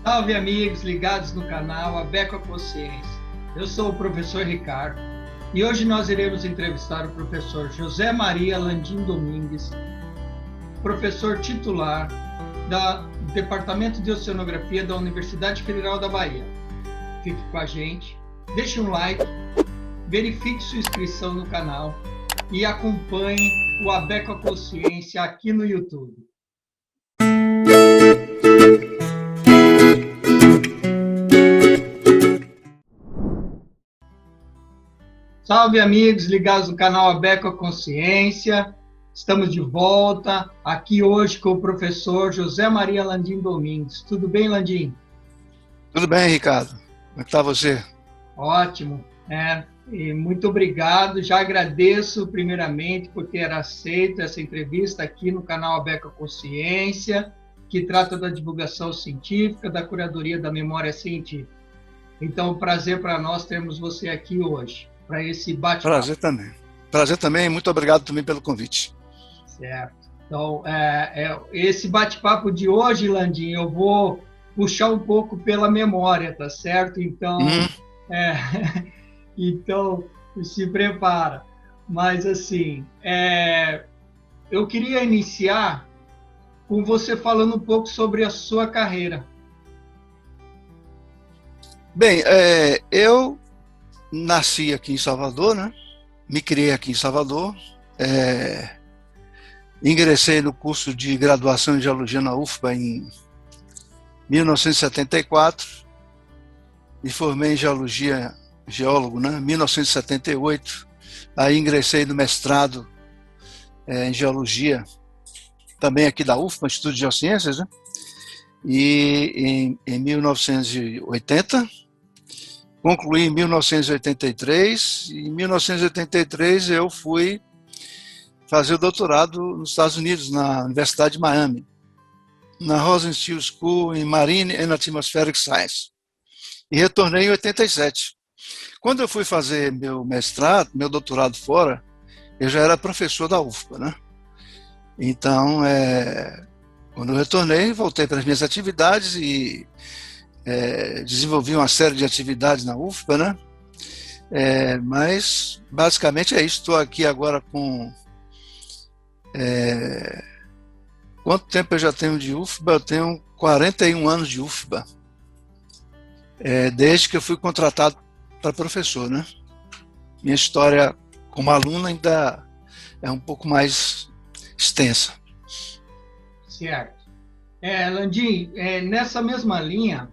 Salve amigos ligados no canal Abeco a Consciência. Eu sou o professor Ricardo e hoje nós iremos entrevistar o professor José Maria Landim Domingues, professor titular do Departamento de Oceanografia da Universidade Federal da Bahia. Fique com a gente, deixe um like, verifique sua inscrição no canal e acompanhe o Abeco a Consciência aqui no YouTube. Salve amigos ligados no canal Abeco a Consciência. Estamos de volta aqui hoje com o professor José Maria Landim Domingues. Tudo bem, Landim? Tudo bem, Ricardo. Como é que está você? Ótimo. E muito obrigado. Já agradeço primeiramente por ter aceito essa entrevista aqui no canal Abeco a Consciência, que trata da divulgação científica, da curadoria da memória científica. Então, prazer para nós termos você aqui hoje, para esse bate-papo. Prazer também. Prazer também, muito obrigado também pelo convite. Certo. Então, esse bate-papo de hoje, Landim, eu vou puxar um pouco pela memória, tá certo? Então, então se prepara. Mas, assim, eu queria iniciar com você falando um pouco sobre a sua carreira. Bem, eu nasci aqui em Salvador, né? Me criei aqui em Salvador. Ingressei no curso de graduação em Geologia na UFBA em 1974. Me formei em Geologia, geólogo, né? Em 1978. Aí ingressei no mestrado em Geologia, também aqui da UFBA, Instituto de Geociências, né? E em 1980, concluí em 1983, e em 1983 eu fui fazer o doutorado nos Estados Unidos, na Universidade de Miami, na Rosenstiel School in Marine and Atmospheric Science, e retornei em 87. Quando eu fui fazer meu mestrado, meu doutorado fora, eu já era professor da UFBA, né? Então, quando eu retornei, voltei para as minhas atividades e desenvolvi uma série de atividades na UFBA, né? Mas, basicamente, é isso. Estou aqui agora com... quanto tempo eu já tenho de UFBA? Eu tenho 41 anos de UFBA, desde que eu fui contratado para professor, né? Minha história como aluno ainda é um pouco mais extensa. Certo. Landim, nessa mesma linha,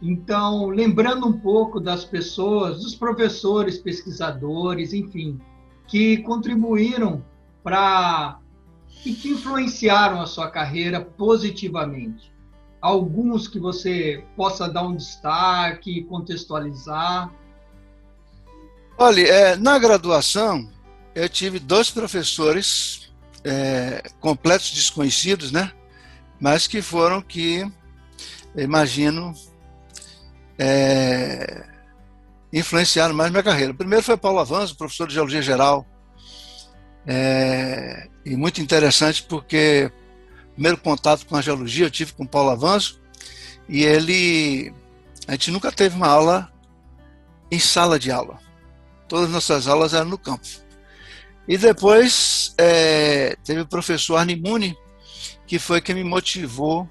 então, lembrando um pouco das pessoas, dos professores, pesquisadores, enfim, que contribuíram e que influenciaram a sua carreira positivamente. Alguns que você possa dar um destaque, contextualizar. Olha, na graduação, eu tive dois professores completos desconhecidos, né? Mas que foram imagino, influenciaram mais minha carreira. O primeiro foi Paulo Avanzo, professor de Geologia Geral, e muito interessante porque o primeiro contato com a geologia eu tive com Paulo Avanzo, e a gente nunca teve uma aula em sala de aula. Todas as nossas aulas eram no campo. E depois teve o professor Arnimuni, que foi quem me motivou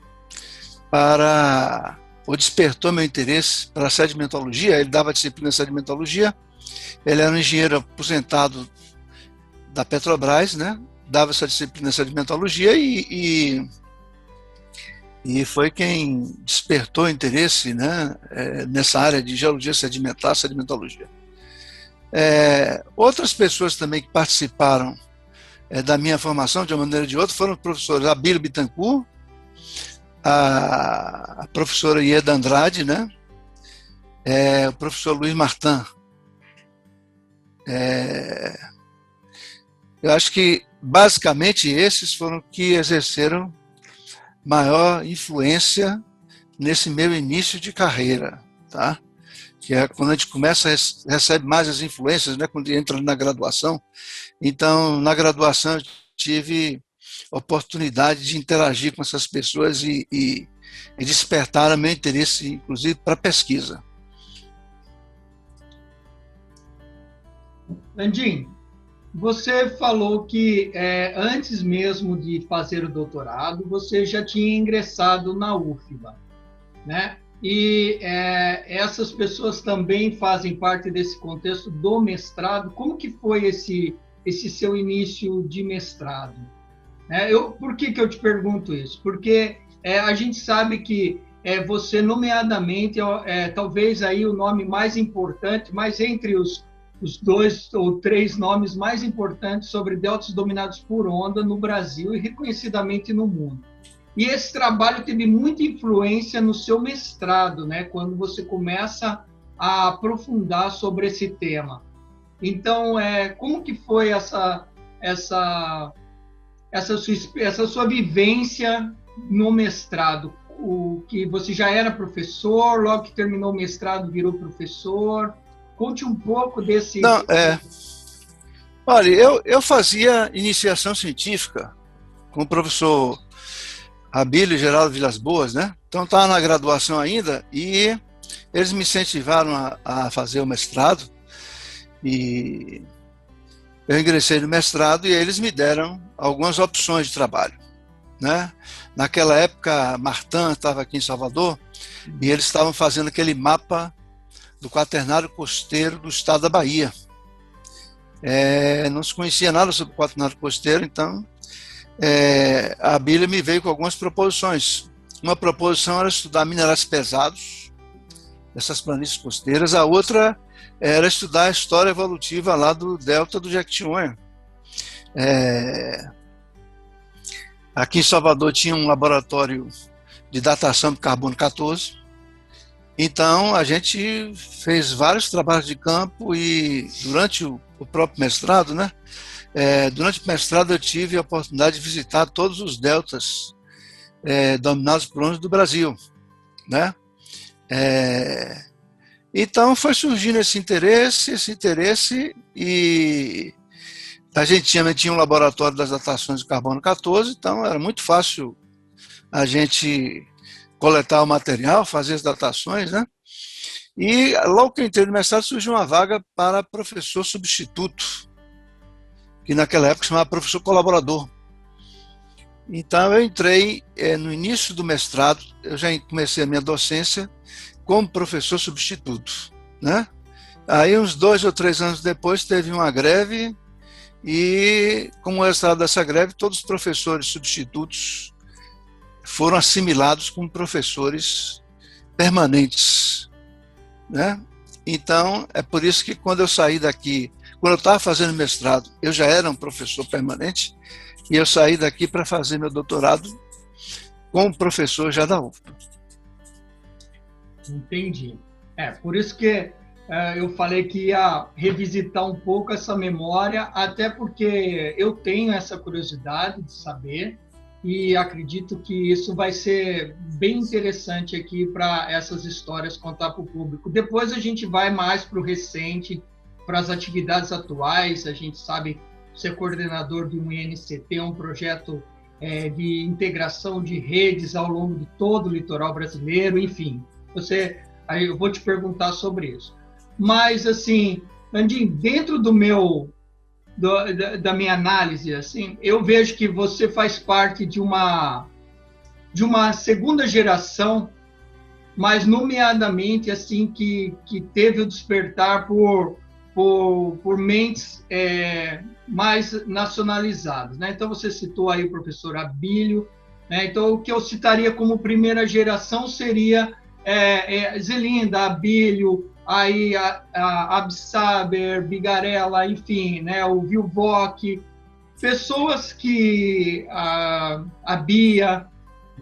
ou despertou meu interesse para a sedimentologia. Ele dava disciplina de sedimentologia, ele era um engenheiro aposentado da Petrobras, né? Dava essa disciplina de sedimentologia e foi quem despertou o interesse, né? Nessa área de geologia sedimentar, sedimentologia. Outras pessoas também que participaram da minha formação, de uma maneira ou de outra, foram os professores Abílio Bittencourt, a professora Ieda Andrade, né? O professor Luiz Martin. Eu acho que, basicamente, esses foram que exerceram maior influência nesse meu início de carreira, tá? Que é quando a gente recebe mais as influências, né? Quando entra na graduação. Então, na graduação, eu tive oportunidade de interagir com essas pessoas e despertaram meu interesse, inclusive, para pesquisa. Landim, você falou que antes mesmo de fazer o doutorado, você já tinha ingressado na UFBA, né? E essas pessoas também fazem parte desse contexto do mestrado. Como que foi esse seu início de mestrado? Por que eu te pergunto isso? Porque a gente sabe que você, nomeadamente, talvez aí o nome mais importante, mas entre os 2 ou 3 nomes mais importantes sobre deltas dominados por onda no Brasil e reconhecidamente no mundo. E esse trabalho teve muita influência no seu mestrado, né? Quando você começa a aprofundar sobre esse tema. Então, como que foi essa sua vivência no mestrado? O que você já era professor, logo que terminou o mestrado virou professor? Conte um pouco desse... Não, olha, eu fazia iniciação científica com o professor Abílio Geraldo Vilas Boas, né? Então estava na graduação ainda e eles me incentivaram a fazer o mestrado e eu ingressei no mestrado e eles me deram algumas opções de trabalho, né? Naquela época, Martin estava aqui em Salvador e eles estavam fazendo aquele mapa do quaternário costeiro do estado da Bahia. Não se conhecia nada sobre o quaternário costeiro, então a Bíblia me veio com algumas proposições. Uma proposição era estudar minerais pesados, essas planícies costeiras, a outra era estudar a história evolutiva lá do delta do Jequitinhonha. Aqui em Salvador tinha um laboratório de datação de carbono 14, então a gente fez vários trabalhos de campo e durante o próprio mestrado, né? Durante o mestrado eu tive a oportunidade de visitar todos os deltas dominados por ondas do Brasil, né? Então foi surgindo esse interesse e a gente tinha um laboratório das datações de carbono 14, então era muito fácil a gente coletar o material, fazer as datações, né? E logo que eu entrei no mestrado surgiu uma vaga para professor substituto, que naquela época se chamava professor colaborador. Então eu entrei no início do mestrado, eu já comecei a minha docência como professor substituto, né? Aí uns 2 ou 3 anos depois teve uma greve e como resultado dessa greve todos os professores substitutos foram assimilados como professores permanentes, né? Então, é por isso que quando eu saí daqui, quando eu estava fazendo mestrado, eu já era um professor permanente e eu saí daqui para fazer meu doutorado como professor já da UFBA. Entendi. Por isso que eu falei que ia revisitar um pouco essa memória, até porque eu tenho essa curiosidade de saber e acredito que isso vai ser bem interessante aqui para essas histórias contar para o público. Depois a gente vai mais para o recente, para as atividades atuais. A gente sabe ser coordenador de um INCT, um projeto de integração de redes ao longo de todo o litoral brasileiro, enfim. Aí eu vou te perguntar sobre isso. Mas, assim, Landim, dentro da minha análise, assim, eu vejo que você faz parte de uma segunda geração, mas nomeadamente assim que teve o despertar por mentes mais nacionalizadas, né? Então você citou aí o professor Abílio, né? Então o que eu citaria como primeira geração seria Zelinda, Abílio, aí a Absaber, Bigarella, enfim, né, o Vilvoc, pessoas que a Bia,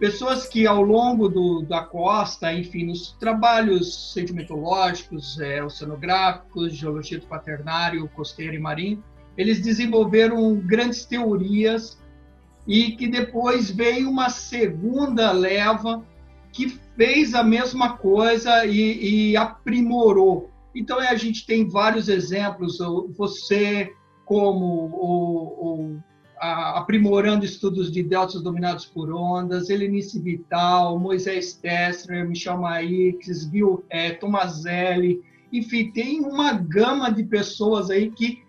pessoas que ao longo da costa, enfim, nos trabalhos sedimentológicos, oceanográficos, geologia do quaternário, costeiro e marinho, eles desenvolveram grandes teorias e que depois veio uma segunda leva que fez a mesma coisa e aprimorou. Então, a gente tem vários exemplos. Você, como aprimorando estudos de deltas dominados por ondas, Helenice Vital, Moisés Tessler, Michel Maix, Tomazelli, enfim, tem uma gama de pessoas aí que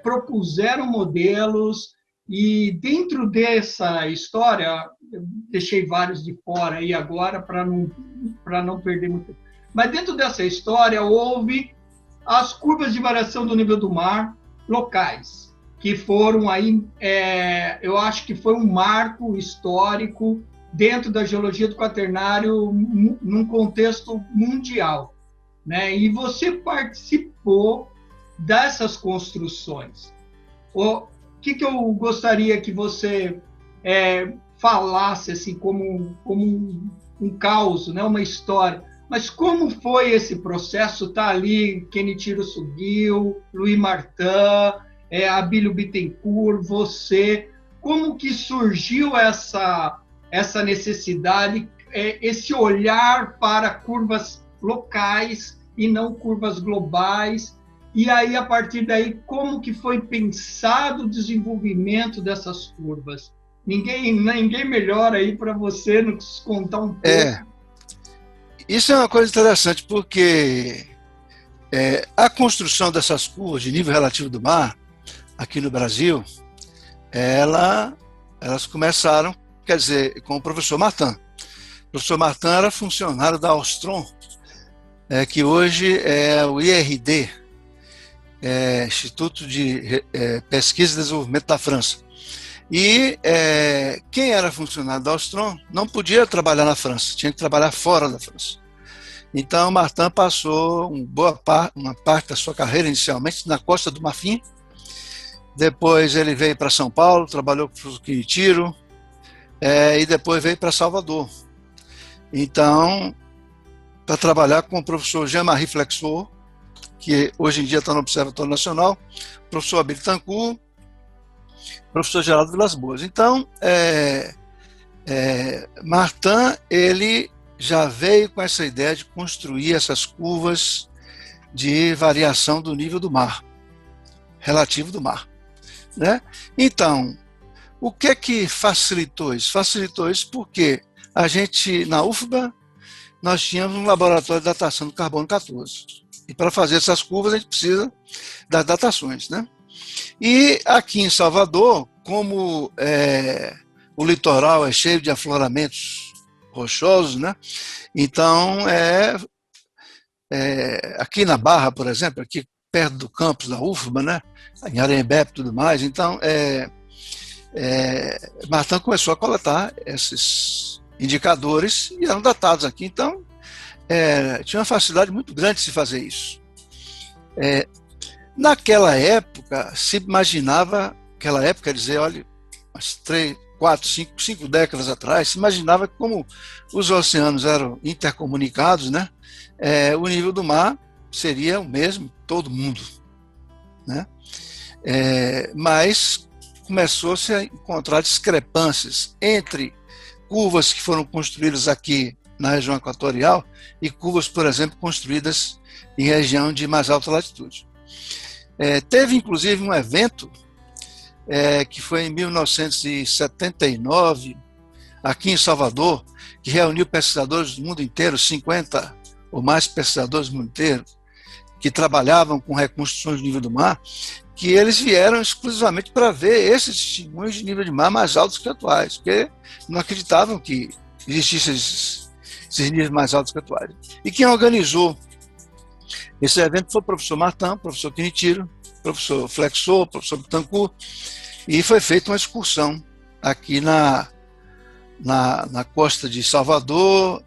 propuseram modelos, e dentro dessa história, eu deixei vários de fora aí agora para não perder muito tempo, mas dentro dessa história houve as curvas de variação do nível do mar locais, que foram aí, eu acho que foi um marco histórico dentro da geologia do Quaternário num contexto mundial, né? E você participou dessas construções. O que eu gostaria que você falasse assim como um caos, né? Uma história. Mas como foi esse processo? Tá ali Kenichiro Sugio, Louis Martin, Abílio Bittencourt, você, como que surgiu essa necessidade, esse olhar para curvas locais e não curvas globais, e aí, a partir daí, como que foi pensado o desenvolvimento dessas curvas? Ninguém melhor aí para você nos contar um pouco. Isso é uma coisa interessante, porque a construção dessas curvas de nível relativo do mar, aqui no Brasil, elas começaram, quer dizer, com o professor Martin. O professor Martin era funcionário da Austron, que hoje é o IRD, Instituto de Pesquisa e Desenvolvimento da França. E quem era funcionário da Austron não podia trabalhar na França, tinha que trabalhar fora da França. Então, Martin passou uma parte da sua carreira inicialmente na Costa do Marfim. Depois ele veio para São Paulo, trabalhou com o Kenichiro, e depois veio para Salvador. Então, para trabalhar com o professor Jean-Marie Flexot, que hoje em dia está no Observatório Nacional, o professor Abílio Bittencourt, o professor Geraldo Vilas Boas. Então, Martin, ele já veio com essa ideia de construir essas curvas de variação do nível do mar, relativo do mar, né? Então, o que facilitou isso? Facilitou isso porque a gente, na UFBA, nós tínhamos um laboratório de datação do carbono 14. E para fazer essas curvas, a gente precisa das datações, né? E aqui em Salvador, como o litoral é cheio de afloramentos rochosos, né? Então, aqui na Barra, por exemplo, aqui perto do campus da UFBA, né? Em Arembepe e tudo mais, então, Martin começou a coletar esses indicadores e eram datados aqui, então tinha uma facilidade muito grande de se fazer isso. Naquela época, se imaginava, quer dizer, olha, umas 3, 4, 5 décadas atrás, se imaginava que como os oceanos eram intercomunicados, né, o nível do mar seria o mesmo todo mundo, né? Mas começou-se a encontrar discrepâncias entre curvas que foram construídas aqui na região equatorial e curvas, por exemplo, construídas em região de mais alta latitude. Teve, inclusive, um evento que foi em 1979, aqui em Salvador, que reuniu pesquisadores do mundo inteiro, 50 ou mais pesquisadores do mundo inteiro, que trabalhavam com reconstruções do nível do mar, que eles vieram exclusivamente para ver esses testemunhos de nível de mar mais altos que atuais, porque não acreditavam que existissem esses níveis mais altos que atuais. E quem organizou esse evento foi o professor Martin, o professor Kenichiro, o professor Flexot, o professor Bittencourt, e foi feita uma excursão aqui na costa de Salvador,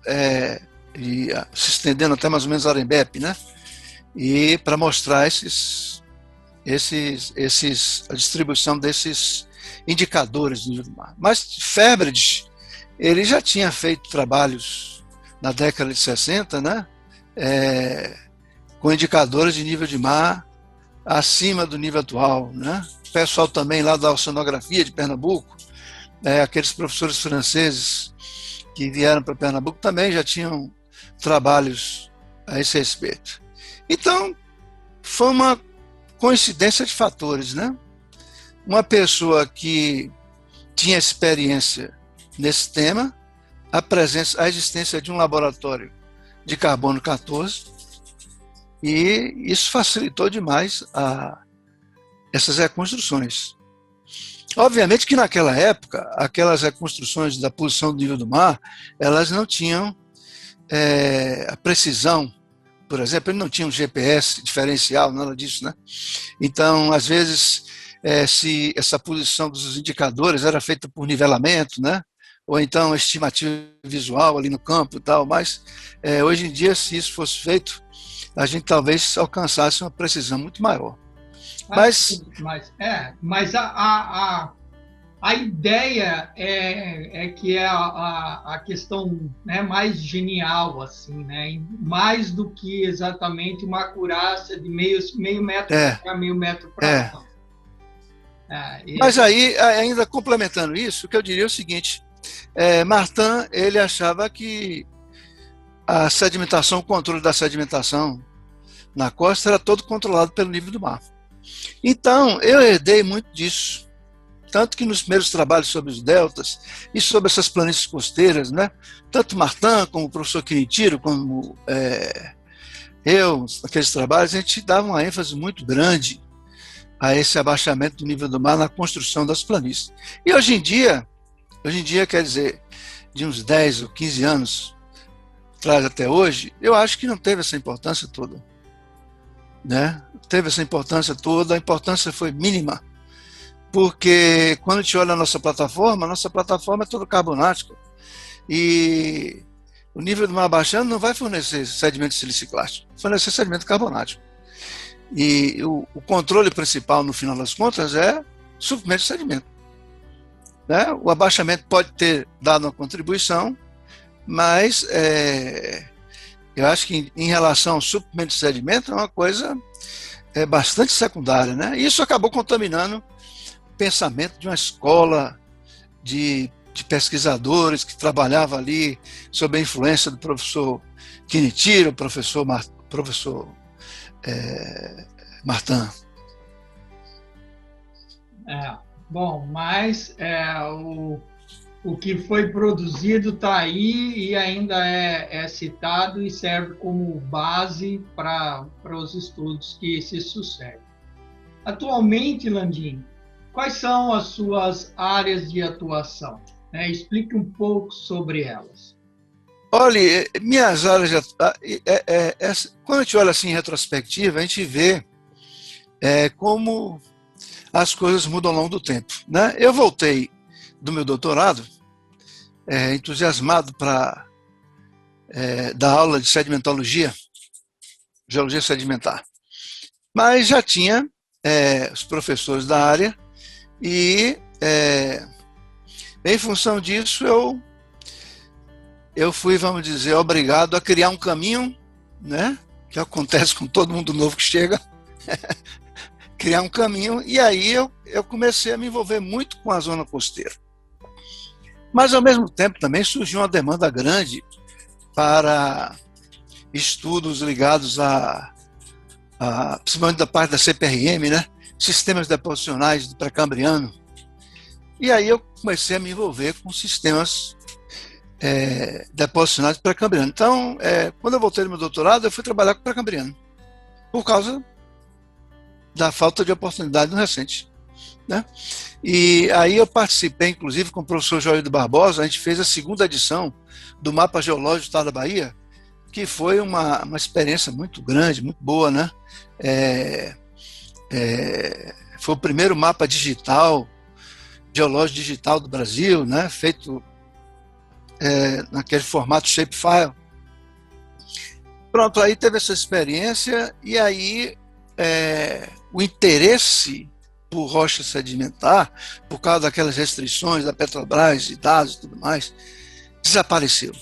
e se estendendo até mais ou menos Arembepe, né? E para mostrar a distribuição desses indicadores do nível do mar. Mas Febredes, ele já tinha feito trabalhos na década de 60, né? Com indicadores de nível de mar acima do nível atual, né? O pessoal também lá da Oceanografia de Pernambuco, aqueles professores franceses que vieram para Pernambuco também já tinham trabalhos a esse respeito. Então, foi uma coincidência de fatores, né? uma pessoa que tinha experiência nesse tema, a existência de um laboratório de carbono 14, e isso facilitou demais essas reconstruções. Obviamente que naquela época, aquelas reconstruções da posição do nível do mar, elas não tinham a precisão, por exemplo, ele não tinha um GPS diferencial, nada disso, né? Então, às vezes, se essa posição dos indicadores era feita por nivelamento, né? Ou então estimativa visual ali no campo e tal, mas hoje em dia, se isso fosse feito, a gente talvez alcançasse uma precisão muito maior. Mas a ideia é que é a questão, né, mais genial, assim, né? Mais do que exatamente uma acurácia de meio metro para meio metro para lá. Mas aí, ainda complementando isso, o que eu diria é o seguinte: Martin, ele achava que a sedimentação, o controle da sedimentação na costa era todo controlado pelo nível do mar. Então, eu herdei muito disso. Tanto que nos primeiros trabalhos sobre os deltas e sobre essas planícies costeiras, né, tanto Martin como o professor Quintiro, como eu, naqueles trabalhos, a gente dava uma ênfase muito grande a esse abaixamento do nível do mar na construção das planícies. E hoje em dia, quer dizer, de uns 10 ou 15 anos atrás até hoje, eu acho que não teve essa importância toda. Né? Teve essa importância toda, a importância foi mínima, porque quando a gente olha a nossa plataforma é toda carbonática, e o nível do mar baixando não vai fornecer sedimento siliciclástico, vai fornecer sedimento carbonático. E o controle principal, no final das contas, é suprimento de sedimento. Né? O abaixamento pode ter dado uma contribuição, mas eu acho que em relação ao suprimento de sedimento é uma coisa bastante secundária. Né? E isso acabou contaminando o pensamento de uma escola de pesquisadores que trabalhava ali sob a influência do professor Quintiro, professor Martin. Bom, mas o que foi produzido está aí e ainda é citado e serve como base para os estudos que se sucedem. Atualmente, Landim, quais são as suas áreas de atuação? Explique um pouco sobre elas. Olha, minhas áreas de atuação, quando a gente olha assim em retrospectiva, a gente vê como as coisas mudam ao longo do tempo. Né? Eu voltei do meu doutorado entusiasmado para dar aula de sedimentologia, geologia sedimentar. Mas já tinha os professores da área e, em função disso, eu fui, vamos dizer, obrigado a criar um caminho, né, que acontece com todo mundo novo que chega, criar um caminho, e aí eu comecei a me envolver muito com a zona costeira. Mas, ao mesmo tempo, também surgiu uma demanda grande para estudos ligados principalmente da parte da CPRM, né? Sistemas deposicionais do pré-cambriano. E aí eu comecei a me envolver com sistemas deposicionais do pré-cambriano. Então, quando eu voltei no meu doutorado, eu fui trabalhar com o pré-cambriano, por causa da falta de oportunidade no recente. Né? E aí eu participei, inclusive, com o professor Joildo Barbosa, a gente fez a segunda edição do Mapa Geológico do Estado da Bahia, que foi uma experiência muito grande, muito boa, né? Foi o primeiro mapa digital, geológico digital do Brasil, né? Feito naquele formato shapefile. Pronto, aí teve essa experiência, e aí o interesse por rocha sedimentar, por causa daquelas restrições da Petrobras, de dados e tudo mais, desapareceu.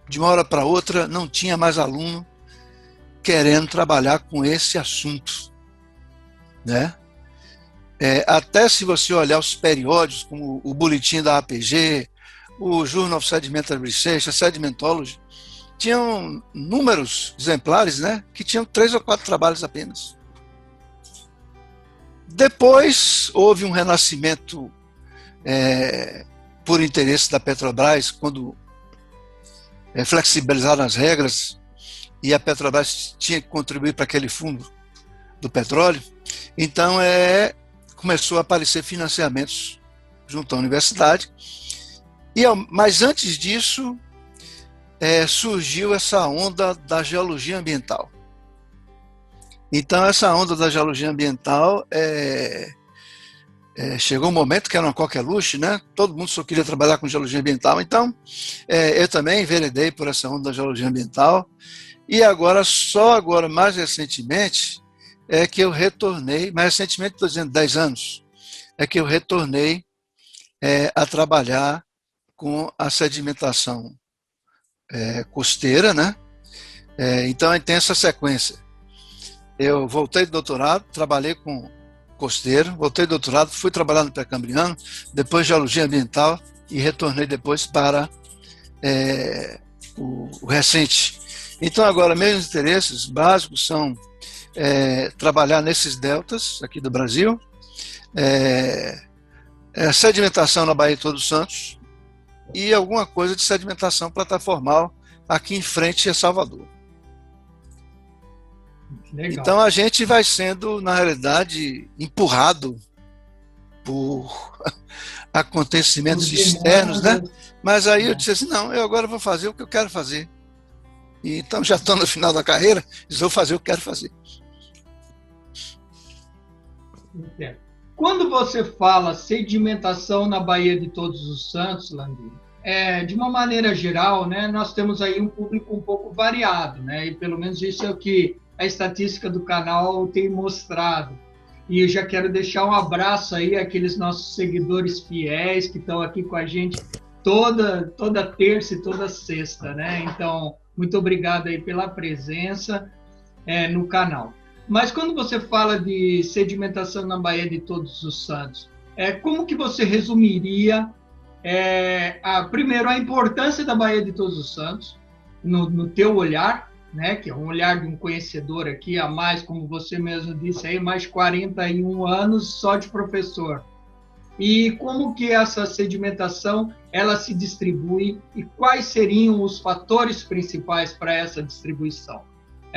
De uma hora para outra, não tinha mais aluno querendo trabalhar com esse assunto. Né? Até se você olhar os periódicos, como o Boletim da APG, o Journal of Sedimentary Research, a Sedimentology, tinham números exemplares, né, que tinham 3 ou 4 trabalhos apenas. Depois houve um renascimento por interesse da Petrobras, quando flexibilizaram as regras e a Petrobras tinha que contribuir para aquele fundo do petróleo. Então começou a aparecer financiamentos junto à universidade. Mas antes disso surgiu essa onda da geologia ambiental. Então essa onda da geologia ambiental chegou um momento que era uma coqueluche, né? Todo mundo só queria trabalhar com geologia ambiental. Então eu também enveredei por essa onda da geologia ambiental. E só agora, mais recentemente, que eu retornei, mais recentemente, estou dizendo 10 anos, que eu retornei a trabalhar com a sedimentação costeira, né? Então, tem essa sequência. Eu voltei do doutorado, trabalhei com costeiro, voltei do doutorado, fui trabalhar no Pré-Cambriano, depois geologia ambiental e retornei depois para o recente. Então, agora, meus interesses básicos são trabalhar nesses deltas aqui do Brasil, sedimentação na Baía de Todos os Santos e alguma coisa de sedimentação plataformal aqui em frente a Salvador. Legal. Então a gente vai sendo, na realidade, empurrado por acontecimentos externos, né? Mas aí eu disse assim, não, eu agora vou fazer o que eu quero fazer. E, então já estou no final da carreira, vou fazer o que quero fazer. Quando você fala sedimentação na Baía de Todos os Santos, Landim, de uma maneira geral, né, nós temos aí um público um pouco variado, né, e pelo menos isso é o que a estatística do canal tem mostrado. E eu já quero deixar um abraço aí àqueles nossos seguidores fiéis que estão aqui com a gente toda terça e toda sexta, né? Então, muito obrigado aí pela presença no canal. Mas quando você fala de sedimentação na Baía de Todos os Santos, como que você resumiria, primeiro, a importância da Baía de Todos os Santos, no teu olhar, né, que é um olhar de um conhecedor aqui, há mais, como você mesmo disse, aí, mais 41 anos só de professor. E como que essa sedimentação ela se distribui e quais seriam os fatores principais para essa distribuição?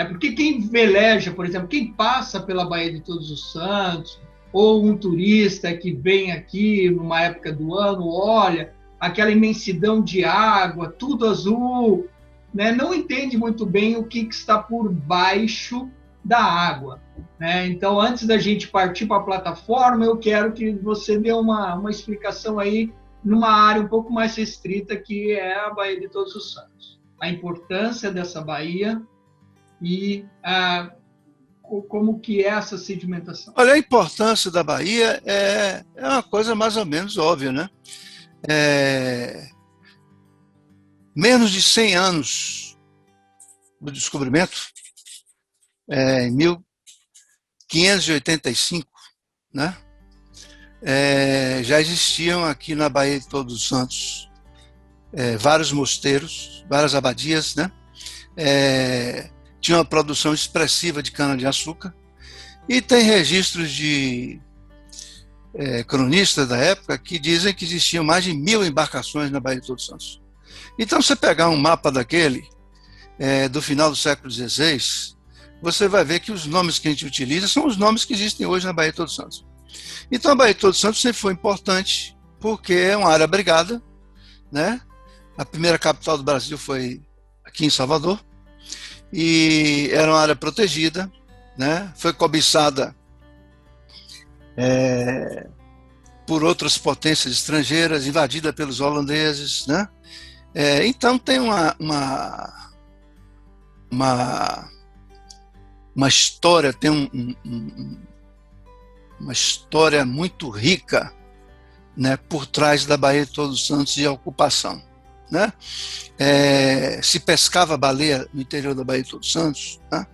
Porque quem veleja, por exemplo, quem passa pela Baía de Todos os Santos, ou um turista que vem aqui numa época do ano, olha aquela imensidão de água, tudo azul, né, não entende muito bem o que está por baixo da água, né? Então, antes da gente partir para a plataforma, eu quero que você dê uma explicação aí numa área um pouco mais restrita, que é a Baía de Todos os Santos. A importância dessa baía e como que é essa sedimentação. Olha, a importância da baía é uma coisa mais ou menos óbvia, né? Menos de 100 anos do descobrimento, em 1585, né? Já existiam aqui na Baía de Todos os Santos vários mosteiros, várias abadias, né? Tinha uma produção expressiva de cana-de-açúcar e tem registros de cronistas da época que dizem que existiam mais de 1000 embarcações na Baía de Todos os Santos. Então, você pegar um mapa daquele, do final do século XVI, você vai ver que os nomes que a gente utiliza são os nomes que existem hoje na Baía de Todos os Santos. Então, a Baía de Todos os Santos sempre foi importante, porque é uma área abrigada, né? A primeira capital do Brasil foi aqui em Salvador, e era uma área protegida, né? Foi cobiçada por outras potências estrangeiras, invadida pelos holandeses, né? Então tem uma história, tem uma história muito rica, né, por trás da Baía de Todos os Santos e a ocupação, né? Se pescava baleia no interior da Baía de Todos os Santos, né?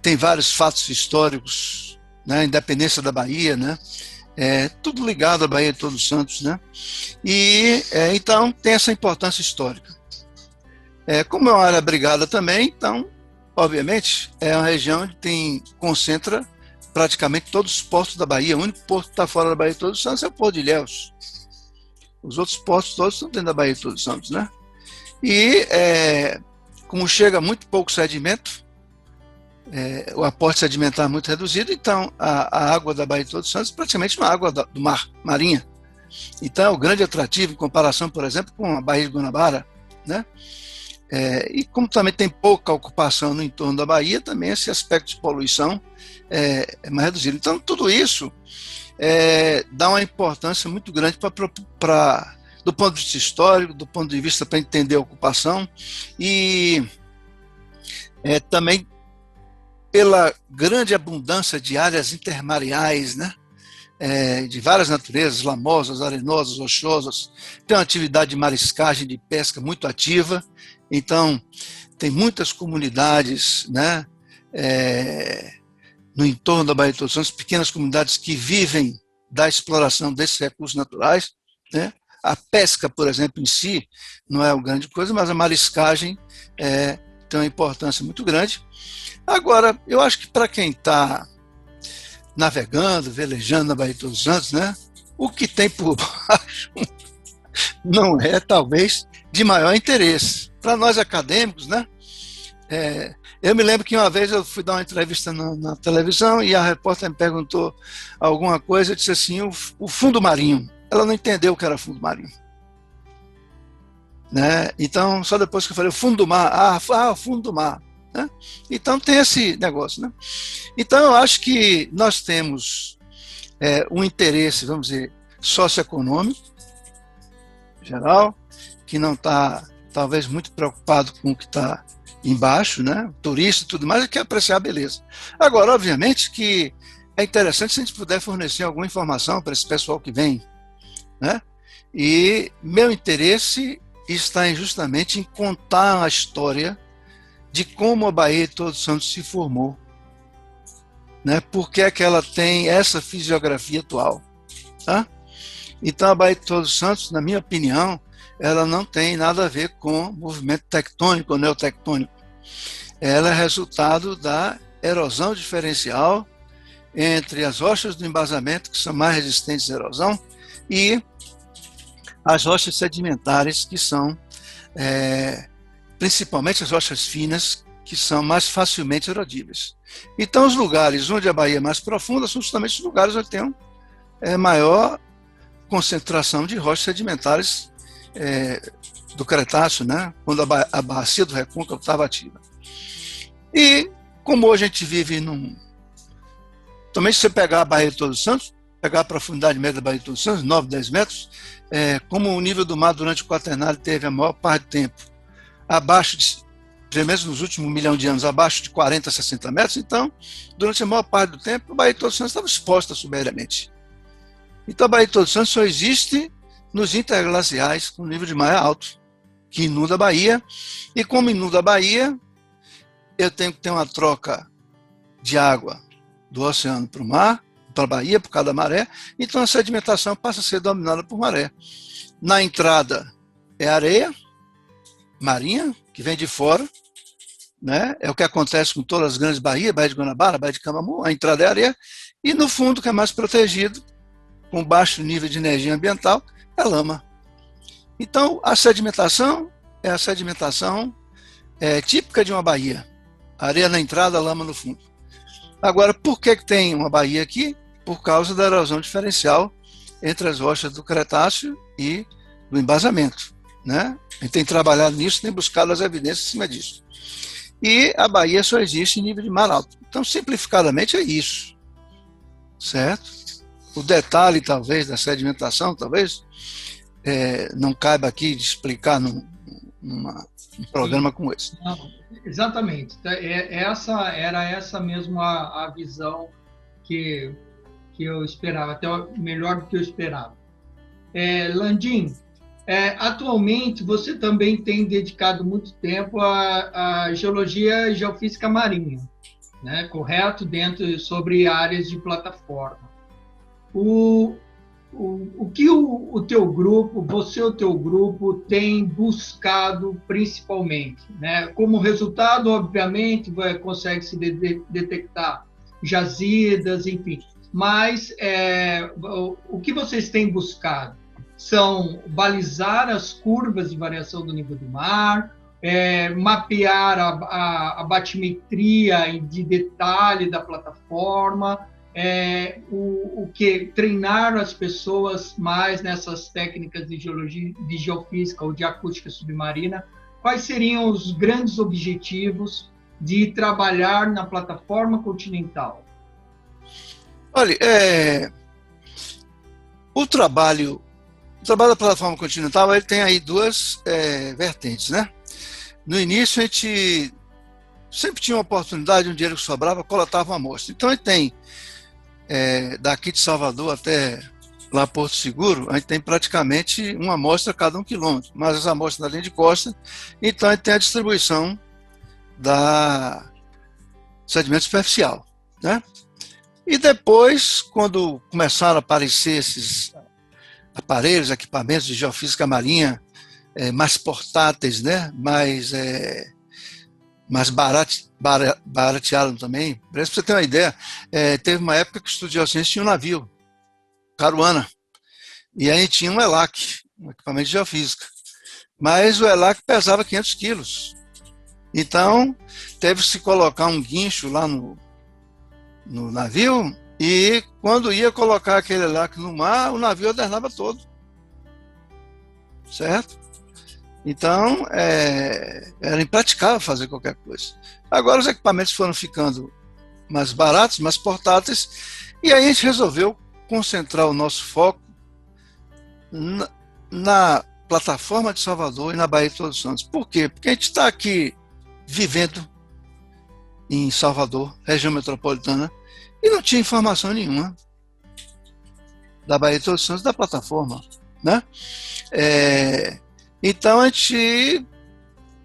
Tem vários fatos históricos, né? A independência da Bahia, né? Tudo ligado à Baía de Todos os Santos, né? E então tem essa importância histórica. Como é uma área abrigada também, então, obviamente, é uma região que concentra praticamente todos os portos da Bahia. O único porto que está fora da Baía de Todos os Santos é o Porto de Ilhéus. Os outros portos todos estão dentro da Baía de Todos os Santos, né? E como chega muito pouco sedimento, o aporte sedimentar é muito reduzido, então a água da Baía de Todos os Santos é praticamente uma água do mar, marinha. Então é o grande atrativo em comparação, por exemplo, com a Baía de Guanabara, né? E como também tem pouca ocupação no entorno da Bahia, também esse aspecto de poluição é mais reduzido. Então tudo isso dá uma importância muito grande do ponto de vista histórico, do ponto de vista para entender a ocupação e também pela grande abundância de áreas intermareais, né? De várias naturezas, lamosas, arenosas, rochosas. Tem uma atividade de mariscagem, de pesca muito ativa, então tem muitas comunidades, né? No entorno da Baía de Todos os Santos, pequenas comunidades que vivem da exploração desses recursos naturais, né? A pesca, por exemplo, em si, não é uma grande coisa, mas a mariscagem tem uma importância muito grande. Agora, eu acho que para quem está navegando, velejando na Baía de Todos os Santos, né, o que tem por baixo não é, talvez, de maior interesse. Para nós acadêmicos, né, eu me lembro que uma vez eu fui dar uma entrevista na televisão e a repórter me perguntou alguma coisa, eu disse assim, o fundo marinho. Ela não entendeu o que era fundo marinho. Né? Então, só depois que eu falei, o fundo do mar, o fundo do mar. Né? Então, tem esse negócio. Né? Então, eu acho que nós temos um interesse, vamos dizer, socioeconômico, geral, que não está, talvez, muito preocupado com o que está embaixo, né? Turista e tudo mais, e quer apreciar a beleza. Agora, obviamente, que é interessante se a gente puder fornecer alguma informação para esse pessoal que vem, né? E meu interesse está justamente em contar a história de como a Baía de Todos os Santos se formou, né? Por que é que ela tem essa fisiografia atual, tá? Então a Baía de Todos os Santos, na minha opinião, ela não tem nada a ver com movimento tectônico ou neotectônico. Ela é resultado da erosão diferencial entre as rochas do embasamento, que são mais resistentes à erosão, e as rochas sedimentares, que são principalmente as rochas finas, que são mais facilmente erodíveis. Então, os lugares onde a Baía é mais profunda são justamente os lugares onde tem maior concentração de rochas sedimentares do Cretáceo, né? Quando a bacia do Recôncavo estava ativa. E como hoje a gente vive também se você pegar a Baía de Todos os Santos, pegar a profundidade média da Baía de Todos os Santos, 9, 10 metros, como o nível do mar durante o Quaternário teve a maior parte do tempo abaixo de, pelo menos nos últimos 1 milhão de anos, abaixo de 40, 60 metros, então, durante a maior parte do tempo, a Baía de Todos os Santos estava exposta subariamente. Então, a Baía de Todos os Santos só existe nos interglaciais com nível de mar alto, que inunda a Bahia, e como inunda a Bahia, eu tenho que ter uma troca de água do oceano para o mar, para a Bahia, por causa da maré, então a sedimentação passa a ser dominada por maré. Na entrada é areia marinha, que vem de fora, né? É o que acontece com todas as grandes baías, Baía de Guanabara, Baía de Camamu, a entrada é areia, e no fundo, que é mais protegido, com baixo nível de energia ambiental, é lama. Então, a sedimentação é a sedimentação típica de uma baía. Areia na entrada, lama no fundo. Agora, por que tem uma baía aqui? Por causa da erosão diferencial entre as rochas do Cretáceo e do embasamento, né? A gente tem trabalhado nisso, tem buscado as evidências em cima disso. E a Bahia só existe em nível de mar alto. Então, simplificadamente, é isso. Certo? O detalhe, talvez, da sedimentação, talvez, não caiba aqui de explicar num programa como esse. Não, exatamente. Era essa mesmo a visão que eu esperava, até melhor do que eu esperava. Landim, atualmente você também tem dedicado muito tempo à geologia e geofísica marinha, né? Correto? Sobre áreas de plataforma. O que o teu grupo, o teu grupo tem buscado principalmente, né? Como resultado, obviamente, consegue se detectar jazidas, enfim. Mas o que vocês têm buscado são balizar as curvas de variação do nível do mar, mapear a batimetria de detalhe da plataforma, o que treinar as pessoas mais nessas técnicas de geologia, de geofísica ou de acústica submarina. Quais seriam os grandes objetivos de trabalhar na plataforma continental? Olha, o trabalho da plataforma continental, ele tem aí duas vertentes, né? No início, a gente sempre tinha uma oportunidade, um dinheiro que sobrava, coletava uma amostra. Então, a gente tem, daqui de Salvador até lá Porto Seguro, a gente tem praticamente uma amostra a cada 1 quilômetro, mas as amostras da linha de costa, então a gente tem a distribuição da sedimento superficial, né? E depois, quando começaram a aparecer esses aparelhos, equipamentos de geofísica marinha, mais portáteis, né? mais baratearam também. Para você ter uma ideia, teve uma época que o Estudo de Geociência tinha um navio, Caruana, e aí tinha um ELAC, um equipamento de geofísica. Mas o ELAC pesava 500 quilos. Então, teve que se colocar um guincho lá no navio, e quando ia colocar aquele ELAC no mar, o navio adernava todo. Certo? Então, era impraticável fazer qualquer coisa. Agora os equipamentos foram ficando mais baratos, mais portáteis, e aí a gente resolveu concentrar o nosso foco na plataforma de Salvador e na Baía de Todos os Santos. Por quê? Porque a gente está aqui vivendo em Salvador, região metropolitana, e não tinha informação nenhuma da Baía de Todos os Santos, da plataforma, né? Então a gente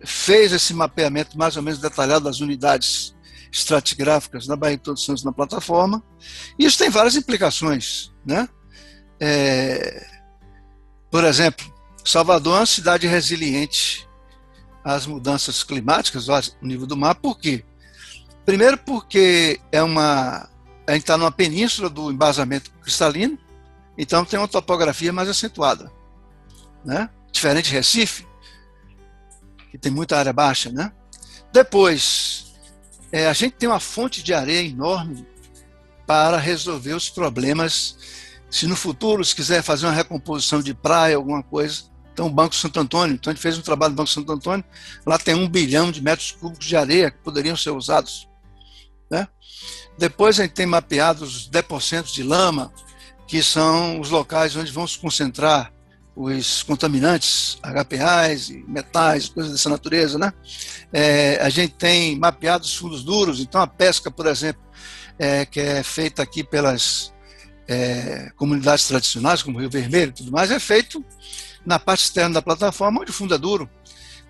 fez esse mapeamento mais ou menos detalhado das unidades estratigráficas da Baía de Todos os Santos na plataforma, e isso tem várias implicações, né? Por exemplo, Salvador é uma cidade resiliente às mudanças climáticas, ao nível do mar. Por quê? Primeiro porque a gente está numa península do embasamento cristalino, então tem uma topografia mais acentuada, né? Diferente de Recife, que tem muita área baixa, né? Depois, a gente tem uma fonte de areia enorme para resolver os problemas. Se no futuro, se quiser fazer uma recomposição de praia, alguma coisa, então o Banco Santo Antônio, então a gente fez um trabalho no Banco Santo Antônio, lá tem 1 bilhão de metros cúbicos de areia que poderiam ser usados, né? Depois a gente tem mapeado os depossentos de lama, que são os locais onde vão se concentrar os contaminantes, HPAs e metais, coisas dessa natureza, né? A gente tem mapeado os fundos duros, então a pesca, por exemplo, que é feita aqui pelas comunidades tradicionais, como Rio Vermelho e tudo mais, é feito na parte externa da plataforma, onde o fundo é duro,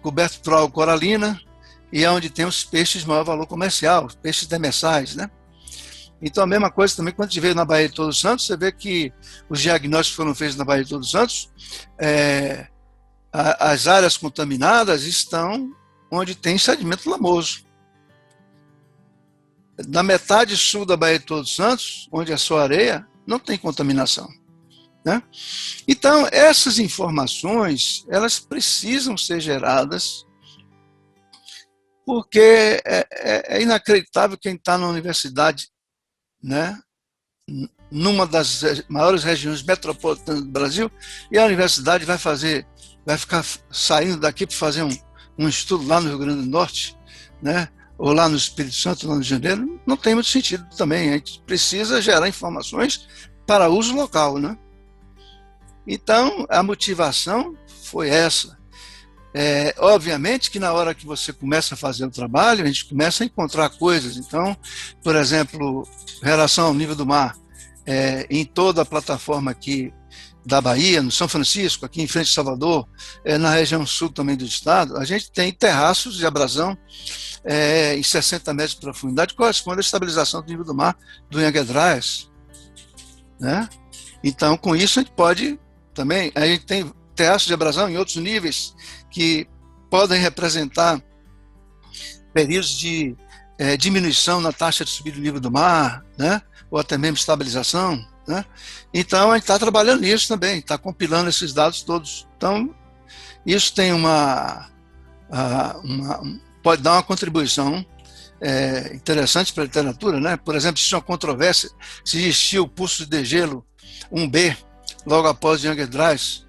coberto por alga coralina, e é onde tem os peixes de maior valor comercial, os peixes demersais, né? Então a mesma coisa também quando a gente veio na Baía de Todos os Santos, você vê que os diagnósticos foram feitos na Baía de Todos os Santos, as áreas contaminadas estão onde tem sedimento lamoso. Na metade sul da Baía de Todos os Santos, onde é só areia, não tem contaminação, né? Então essas informações, elas precisam ser geradas, porque é inacreditável quem está na universidade, né, numa das maiores regiões metropolitanas do Brasil, e a universidade vai ficar saindo daqui para fazer um estudo lá no Rio Grande do Norte, né, ou lá no Espírito Santo, lá no Rio de Janeiro. Não tem muito sentido também. A gente precisa gerar informações para uso local, né? Então a motivação foi essa. Obviamente que na hora que você começa a fazer o trabalho, a gente começa a encontrar coisas. Então, por exemplo, em relação ao nível do mar, em toda a plataforma aqui da Bahia, no São Francisco, aqui em frente de Salvador, na região sul também do estado, a gente tem terraços de abrasão em 60 metros de profundidade, que corresponde à estabilização do nível do mar do Anhangedráias, né? Então, com isso, a gente pode também, a gente tem terraços de abrasão em outros níveis que podem representar períodos de diminuição na taxa de subida do nível do mar, né? Ou até mesmo estabilização, né? Então, a gente está trabalhando nisso também, está compilando esses dados todos. Então, isso tem pode dar uma contribuição interessante para a literatura, né? Por exemplo, se uma controvérsia, se existia o pulso de degelo 1B, logo após Younger Dryas,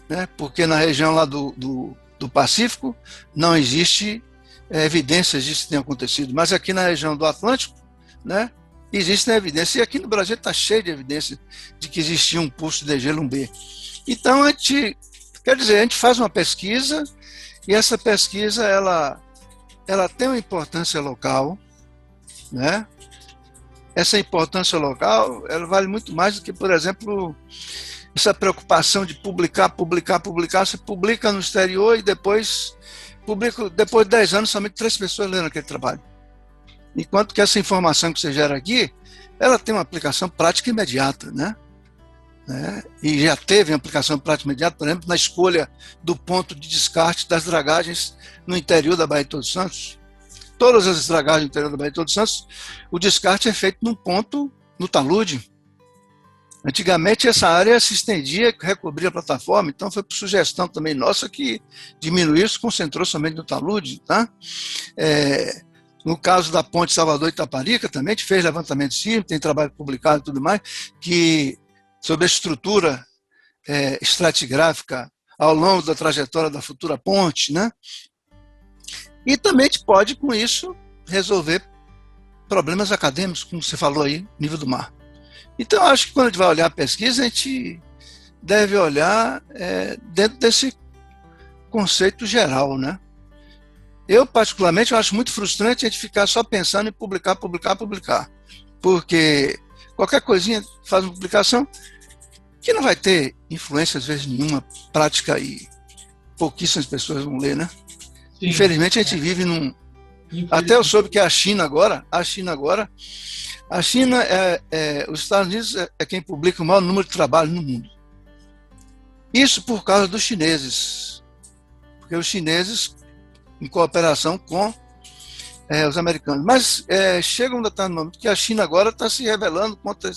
né? Porque na região lá do Pacífico não existe evidências disso que tenha acontecido, mas aqui na região do Atlântico, né, existem evidências, e aqui no Brasil está cheio de evidência de que existia um pulso de degelo 1B. Então, a gente faz uma pesquisa, e essa pesquisa, ela tem uma importância local, né? Essa importância local, ela vale muito mais do que, por exemplo, essa preocupação de publicar, você publica no exterior e depois de 10 anos, somente 3 pessoas lendo aquele trabalho. Enquanto que essa informação que você gera aqui, ela tem uma aplicação prática imediata, né? E já teve uma aplicação prática imediata, por exemplo, na escolha do ponto de descarte das dragagens no interior da Baía de Todos Santos. Todas as dragagens no interior da Baía de Todos Santos, o descarte é feito num ponto no talude. Antigamente essa área se estendia, recobria a plataforma, então foi por sugestão também nossa que diminuiu, se concentrou somente no talude. Tá? No caso da ponte Salvador-Itaparica também, a gente fez levantamento sísmico, tem trabalho publicado e tudo mais, que sobre a estrutura estratigráfica ao longo da trajetória da futura ponte, né? E também a gente pode, com isso, resolver problemas acadêmicos, como você falou aí, nível do mar. Então, acho que quando a gente vai olhar a pesquisa, a gente deve olhar dentro desse conceito geral, né? Eu, particularmente, acho muito frustrante a gente ficar só pensando em publicar, porque qualquer coisinha faz uma publicação que não vai ter influência, às vezes, nenhuma prática e pouquíssimas pessoas vão ler, né? Sim, infelizmente, a gente vive num... Até eu soube que a China agora, os Estados Unidos é quem publica o maior número de trabalhos no mundo. Isso por causa dos chineses. Porque os chineses, em cooperação com os americanos. Mas chega um determinado momento que a China agora está se rebelando contra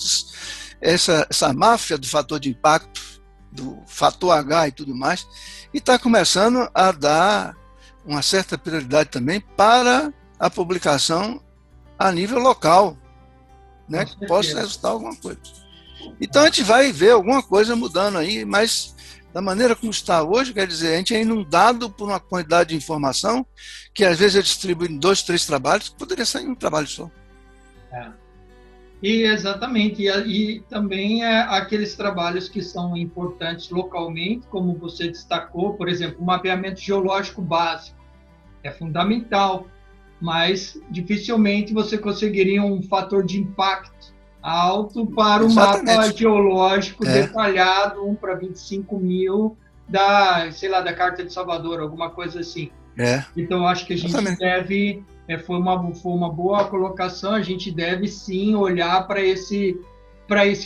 essa máfia do fator de impacto, do fator H e tudo mais, e está começando a dar uma certa prioridade também para a publicação a nível local, né, que possa resultar alguma coisa. Então a gente vai ver alguma coisa mudando aí, mas da maneira como está hoje, quer dizer, a gente é inundado por uma quantidade de informação que às vezes é distribuída em 2, 3 trabalhos, que poderia sair em um trabalho só. E exatamente, e também aqueles trabalhos que são importantes localmente, como você destacou, por exemplo, o mapeamento geológico básico, é fundamental, mas dificilmente você conseguiria um fator de impacto alto para o mapa geológico detalhado, 1 para 25 mil da Carta de Salvador, alguma coisa assim. Então, acho que a gente deve, foi uma boa colocação, a gente deve sim olhar para esse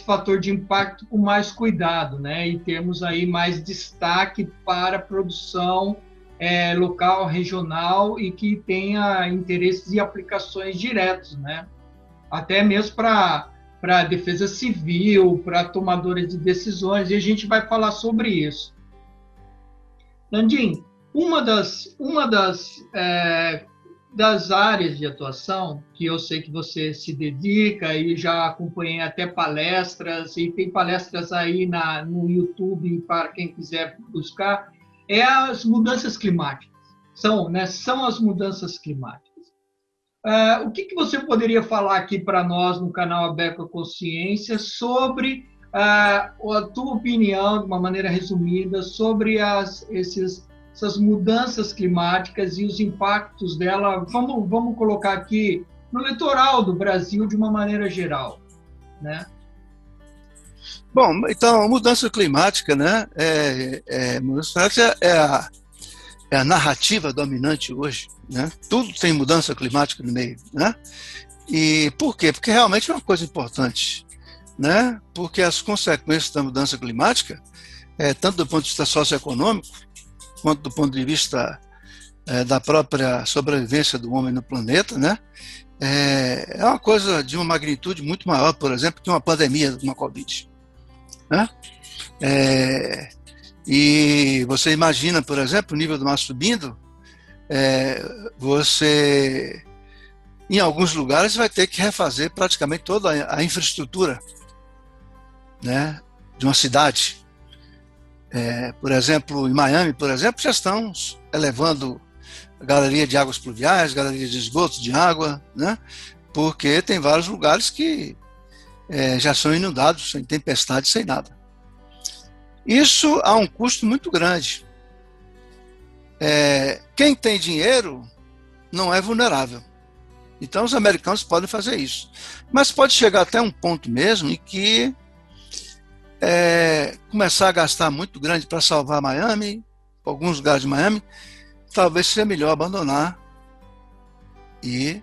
fator de impacto com mais cuidado, né? E temos aí mais destaque para a produção local, regional e que tenha interesses e aplicações diretos, né? Até mesmo para defesa civil, para tomadores de decisões, e a gente vai falar sobre isso. Landim, uma das áreas de atuação que eu sei que você se dedica e já acompanhei até palestras, e tem palestras aí no YouTube para quem quiser buscar, é as mudanças climáticas. São as mudanças climáticas. O que você poderia falar aqui para nós no canal Aberto à Consciência sobre a tua opinião, de uma maneira resumida, sobre essas mudanças climáticas e os impactos dela? Vamos colocar aqui no litoral do Brasil de uma maneira geral, né? Bom, então, a mudança climática, né, é a narrativa dominante hoje, né? Tudo tem mudança climática no meio, né? E por quê? Porque realmente é uma coisa importante, né? Porque as consequências da mudança climática, tanto do ponto de vista socioeconômico, quanto do ponto de vista da própria sobrevivência do homem no planeta, né? É uma coisa de uma magnitude muito maior, por exemplo, que uma pandemia, uma Covid, né? E você imagina, por exemplo, o nível do mar subindo, você, em alguns lugares, vai ter que refazer praticamente toda a infraestrutura, né, de uma cidade. Por exemplo, em Miami, por exemplo, já estão elevando a galeria de águas pluviais, galeria de esgoto de água, né, porque tem vários lugares que já são inundados, sem tempestade, sem nada. Isso há um custo muito grande. Quem tem dinheiro não é vulnerável. Então os americanos podem fazer isso. Mas pode chegar até um ponto mesmo em que começar a gastar muito grande para salvar Miami, alguns lugares de Miami, talvez seja melhor abandonar e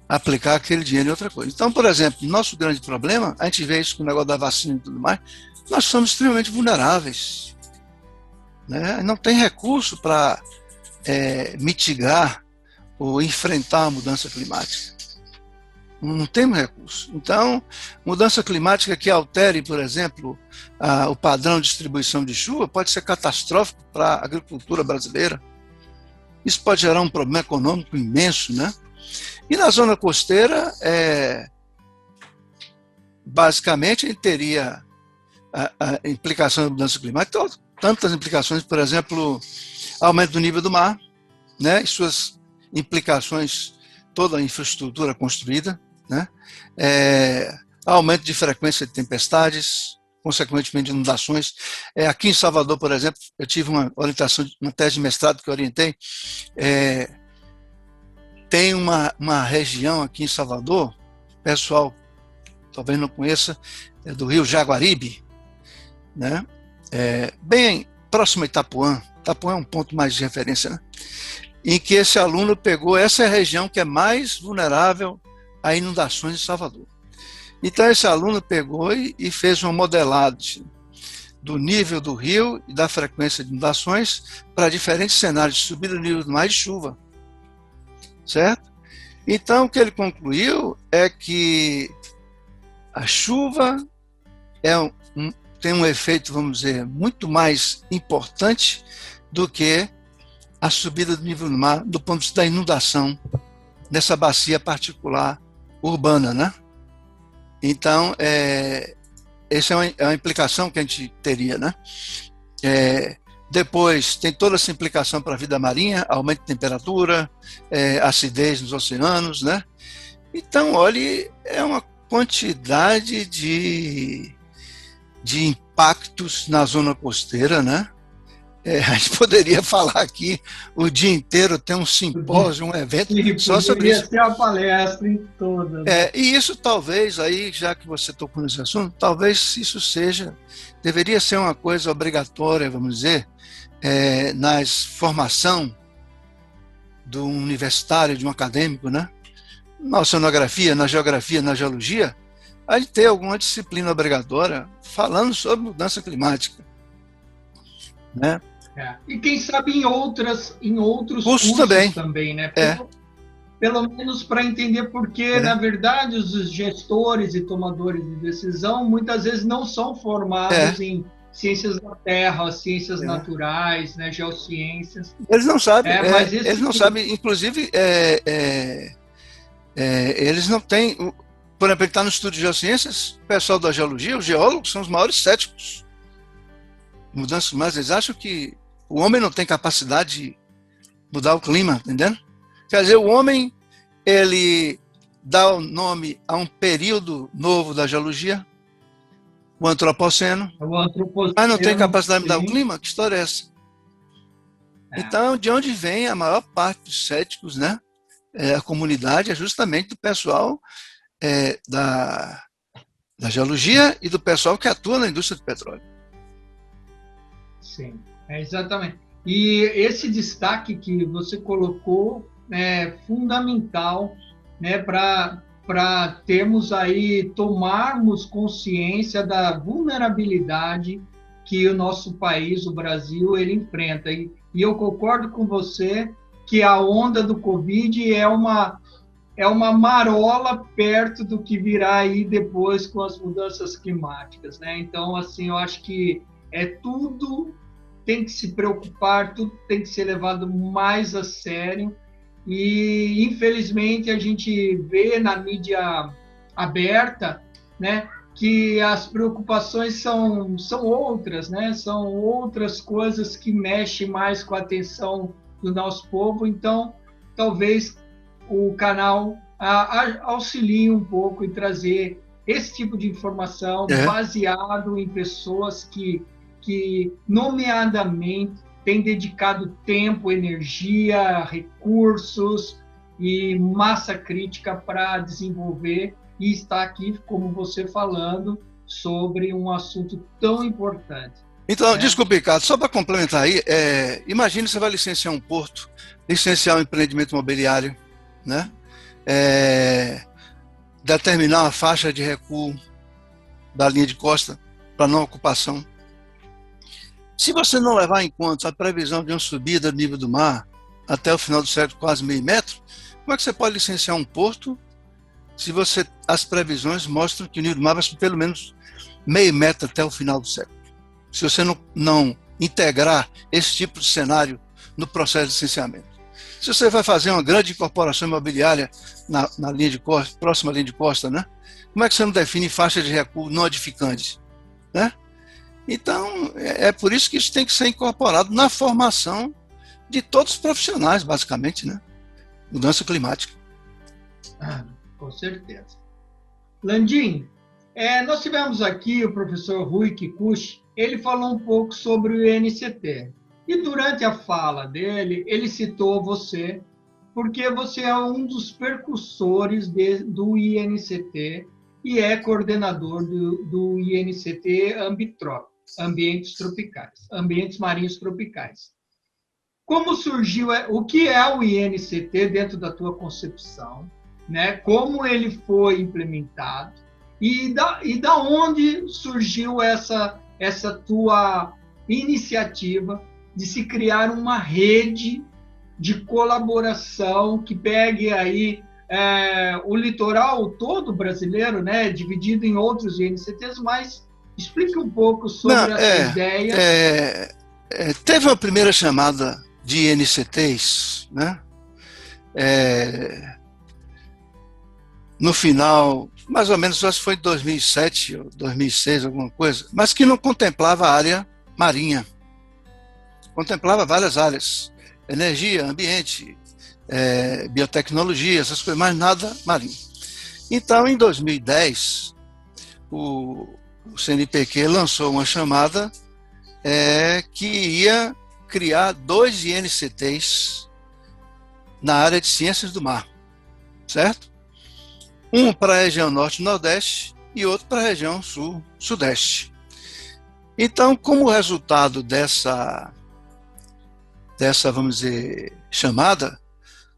aplicar aquele dinheiro em outra coisa. Então, por exemplo, nosso grande problema, a gente vê isso com o negócio da vacina e tudo mais, nós somos extremamente vulneráveis, né? Não tem recurso para mitigar ou enfrentar a mudança climática. Não temos recurso. Então, mudança climática que altere, por exemplo, o padrão de distribuição de chuva pode ser catastrófico para a agricultura brasileira. Isso pode gerar um problema econômico imenso, né? E na zona costeira, basicamente, a gente teria a implicação da mudança climática, tantas implicações, por exemplo, aumento do nível do mar, né, e suas implicações, toda a infraestrutura construída, né, aumento de frequência de tempestades, consequentemente de inundações. Aqui em Salvador, por exemplo, eu tive uma orientação, uma tese de mestrado que eu orientei, tem uma região aqui em Salvador, pessoal talvez não conheça, do rio Jaguaribe, né, bem próximo a Itapuã. Itapuã é um ponto mais de referência, né, em que esse aluno pegou, essa é a região que é mais vulnerável a inundações em Salvador. Então esse aluno pegou e fez uma modelagem do nível do rio e da frequência de inundações para diferentes cenários de subida do nível do mar e de chuva, certo? Então o que ele concluiu é que a chuva tem um efeito, vamos dizer, muito mais importante do que a subida do nível do mar, do ponto de vista da inundação nessa bacia particular urbana, né? Então, essa é uma implicação que a gente teria, né? Depois, tem toda essa implicação para a vida marinha, aumento de temperatura, acidez nos oceanos, né? Então, olhe, é uma quantidade de impactos na zona costeira, né? A gente poderia falar aqui o dia inteiro, tem um simpósio, um evento só sobre isso. Poderia ser a palestra em toda. Né? E isso talvez, aí, já que você tocou nesse assunto, talvez isso deveria ser uma coisa obrigatória, vamos dizer, na formação do universitário, de um acadêmico, né? Na oceanografia, na geografia, na geologia, a gente ter alguma disciplina obrigatória falando sobre mudança climática, né? E quem sabe em outros cursos também, né? Pelo menos para entender porque, na verdade, os gestores e tomadores de decisão muitas vezes não são formados em ciências da terra, ciências naturais, né, geociências. Eles não sabem, eles não sabem, inclusive, eles não têm, por exemplo, ele está no estudo de geociências, o pessoal da geologia, os geólogos são os maiores céticos. Mudanças, mas eles acham que o homem não tem capacidade de mudar o clima, entendendo? Quer dizer, o homem, ele dá o nome a um período novo da geologia, o antropoceno, mas não tem capacidade de mudar o clima? Que história é essa? Então, de onde vem a maior parte dos céticos, né? A comunidade é justamente do pessoal da geologia e do pessoal que atua na indústria do petróleo. Sim, exatamente. E esse destaque que você colocou é fundamental, né, para termos aí, tomarmos consciência da vulnerabilidade que o nosso país, o Brasil, ele enfrenta. E e eu concordo com você que a onda do Covid é uma marola perto do que virá aí depois com as mudanças climáticas, né? Então, assim, eu acho que tudo tem que se preocupar, tudo tem que ser levado mais a sério. E, infelizmente, a gente vê na mídia aberta, né, que as preocupações são outras, né? São outras coisas que mexem mais com a atenção do nosso povo. Então, talvez o canal auxilie um pouco em trazer esse tipo de informação baseado em pessoas que nomeadamente, têm dedicado tempo, energia, recursos e massa crítica para desenvolver e estar aqui, como você falando, sobre um assunto tão importante. Então, né? Desculpe, Ricardo, só para complementar aí, imagine você vai licenciar um porto, licenciar um empreendimento imobiliário, né? Determinar uma faixa de recuo da linha de costa para não ocupação. Se você não levar em conta a previsão de uma subida do nível do mar até o final do século, quase meio metro, como é que você pode licenciar um porto se as previsões mostram que o nível do mar vai subir pelo menos meio metro até o final do século? Se você não integrar esse tipo de cenário no processo de licenciamento. Se você vai fazer uma grande incorporação imobiliária na linha de costa, próxima à linha de costa, né? Como é que você não define faixa de recuo não edificante, né? Então, é por isso que isso tem que ser incorporado na formação de todos os profissionais, basicamente, né? Mudança climática. Com certeza. Landim, nós tivemos aqui o professor Rui Kikuchi, ele falou um pouco sobre o INCT. E durante a fala dele, ele citou você, porque você é um dos percussores do INCT e é coordenador do INCT Ambitrop, Ambientes Marinhos Tropicais. Como surgiu, o que é o INCT dentro da tua concepção, né? Como ele foi implementado e da onde surgiu essa tua iniciativa de se criar uma rede de colaboração que pegue aí o litoral todo brasileiro, né, dividido em outros INCTs, mas explique um pouco sobre essa ideia. Teve uma primeira chamada de INCTs, né? No final, mais ou menos, acho que foi em 2007 ou 2006, alguma coisa, mas que não contemplava a área marinha. Contemplava várias áreas, energia, ambiente, biotecnologia, essas coisas, mas nada marinho. Então, em 2010, o CNPq lançou uma chamada que ia criar 2 INCTs na área de ciências do mar, certo? Um para a região norte e nordeste e outro para a região sul-sudeste. Então, como resultado dessa, vamos dizer, chamada,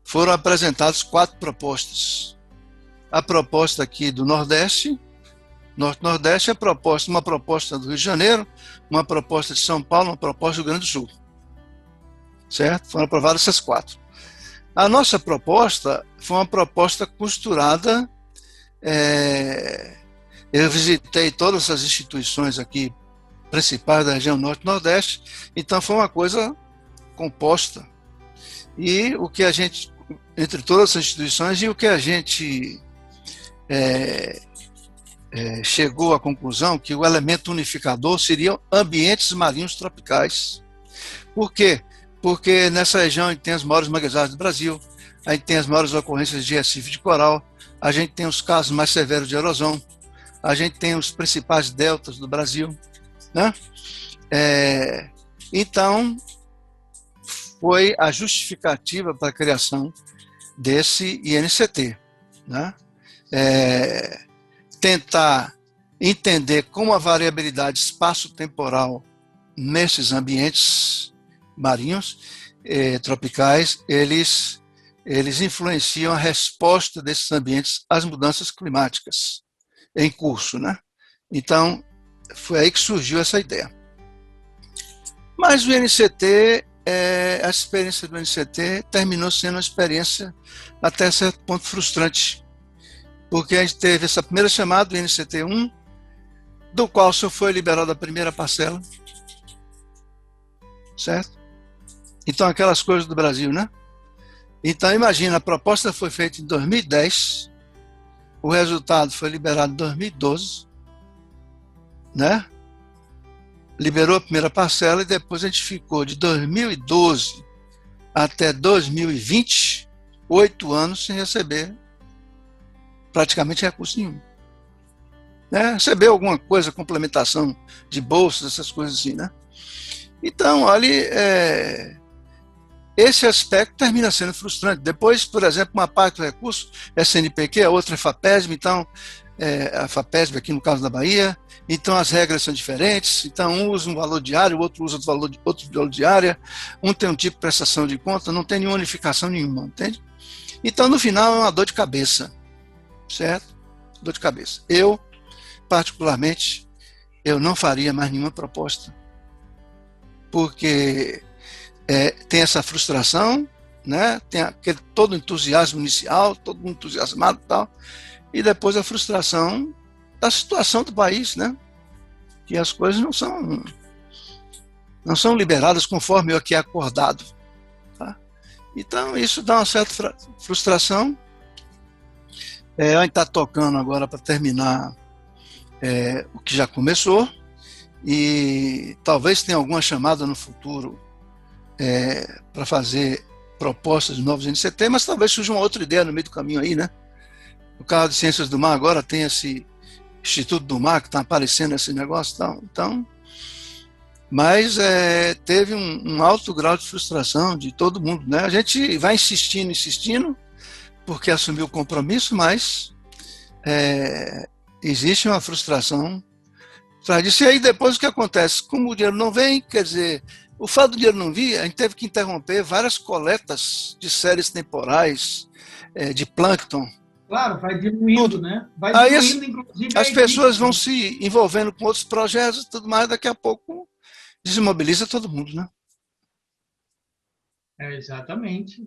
foram apresentadas 4 propostas. A proposta aqui do Nordeste, Norte-Nordeste, uma proposta do Rio de Janeiro, uma proposta de São Paulo, uma proposta do Rio Grande do Sul. Certo? Foram aprovadas essas 4. A nossa proposta foi uma proposta costurada. Eu visitei todas as instituições aqui principais da região Norte e Nordeste, então foi uma coisa composta. E o que a gente, entre todas as instituições, e o que a gente chegou à conclusão que o elemento unificador seriam ambientes marinhos tropicais. Por quê? Porque nessa região a gente tem as maiores manguezais do Brasil, a gente tem as maiores ocorrências de recife de coral, a gente tem os casos mais severos de erosão, a gente tem os principais deltas do Brasil, né? Então, foi a justificativa para a criação desse INCT, né? Tentar entender como a variabilidade espaço-temporal nesses ambientes marinhos tropicais, eles influenciam a resposta desses ambientes às mudanças climáticas em curso, né? Então, foi aí que surgiu essa ideia. Mas o INCT a experiência do NCT terminou sendo uma experiência até certo ponto frustrante, porque a gente teve essa primeira chamada do NCT-1, do qual só foi liberada a primeira parcela, certo? Então, aquelas coisas do Brasil, né? Então, imagina, a proposta foi feita em 2010, o resultado foi liberado em 2012, né? Liberou a primeira parcela e depois a gente ficou de 2012 até 2020, 8 anos sem receber praticamente recurso nenhum. Né? Recebeu alguma coisa, complementação de bolsas, essas coisas assim, né? Então, olha, esse aspecto termina sendo frustrante. Depois, por exemplo, uma parte do recurso é CNPq, a outra é FAPESB, então, a FAPESB aqui no caso da Bahia, então as regras são diferentes, então um usa um valor diário, o outro usa outro valor diária, um tem um tipo de prestação de conta, não tem nenhuma unificação nenhuma, entende? Então, no final, é uma dor de cabeça, certo? Dor de cabeça. Eu, particularmente, eu não faria mais nenhuma proposta, porque tem essa frustração, né? Tem aquele todo entusiasmo inicial, todo mundo entusiasmado e tal, e depois a frustração da situação do país, né? Que as coisas não são liberadas conforme o que é acordado. Tá? Então, isso dá uma certa frustração. A gente está tocando agora para terminar o que já começou, e talvez tenha alguma chamada no futuro para fazer propostas de novos NCT, mas talvez surja uma outra ideia no meio do caminho aí, né? No caso de Ciências do Mar agora tem esse Instituto do Mar que está aparecendo esse negócio e tal. Então, mas teve um alto grau de frustração de todo mundo, né? A gente vai insistindo, porque assumiu o compromisso, mas existe uma frustração atrás disso. E aí depois o que acontece? Como o dinheiro não vem, quer dizer, o fato do dinheiro não vir, a gente teve que interromper várias coletas de séries temporais, de plâncton. Claro, vai diminuindo, tudo, né? Vai diminuindo, inclusive. As pessoas vão se envolvendo com outros projetos e tudo mais, daqui a pouco desmobiliza todo mundo, né? Exatamente.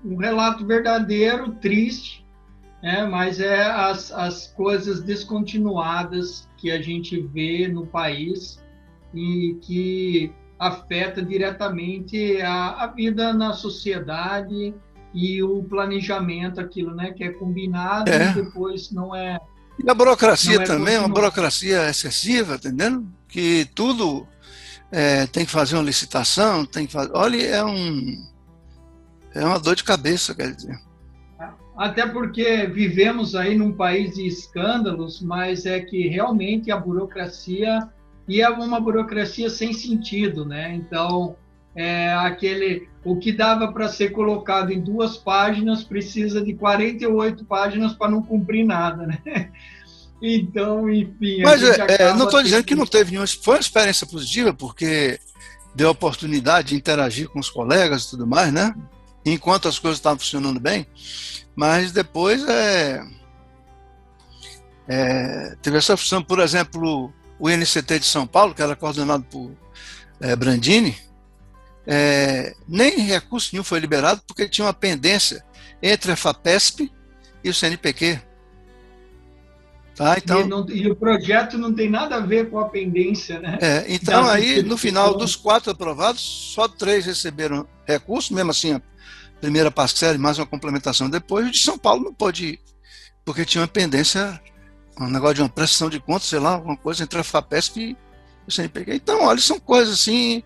Um relato verdadeiro, triste, mas as coisas descontinuadas que a gente vê no país e que afeta diretamente a vida na sociedade e o planejamento, aquilo, né, que é combinado e depois não é. E a burocracia também é uma burocracia excessiva, entendendo? Que tudo tem que fazer uma licitação, tem que fazer. Olha, é uma dor de cabeça, quer dizer. Até porque vivemos aí num país de escândalos, mas é que realmente a burocracia, e é uma burocracia sem sentido, né? Então, o que dava para ser colocado em 2 páginas precisa de 48 páginas para não cumprir nada, né? Então, enfim... Mas não estou dizendo que não teve nenhuma... Foi uma experiência positiva, porque deu a oportunidade de interagir com os colegas e tudo mais, né? Enquanto as coisas estavam funcionando bem, mas depois teve essa função. Por exemplo, o NCT de São Paulo, que era coordenado por Brandini, nem recurso nenhum foi liberado, porque tinha uma pendência entre a FAPESP e o CNPq. Tá, então, e o projeto não tem nada a ver com a pendência, né? Então, aí, no final dos 4 aprovados, só 3 receberam recurso, mesmo assim, a primeira parcela e mais uma complementação depois. O de São Paulo não pôde ir, porque tinha uma pendência, um negócio de uma prestação de contas, sei lá, alguma coisa entre a FAPESP e o CNPq. Então, olha, são coisas assim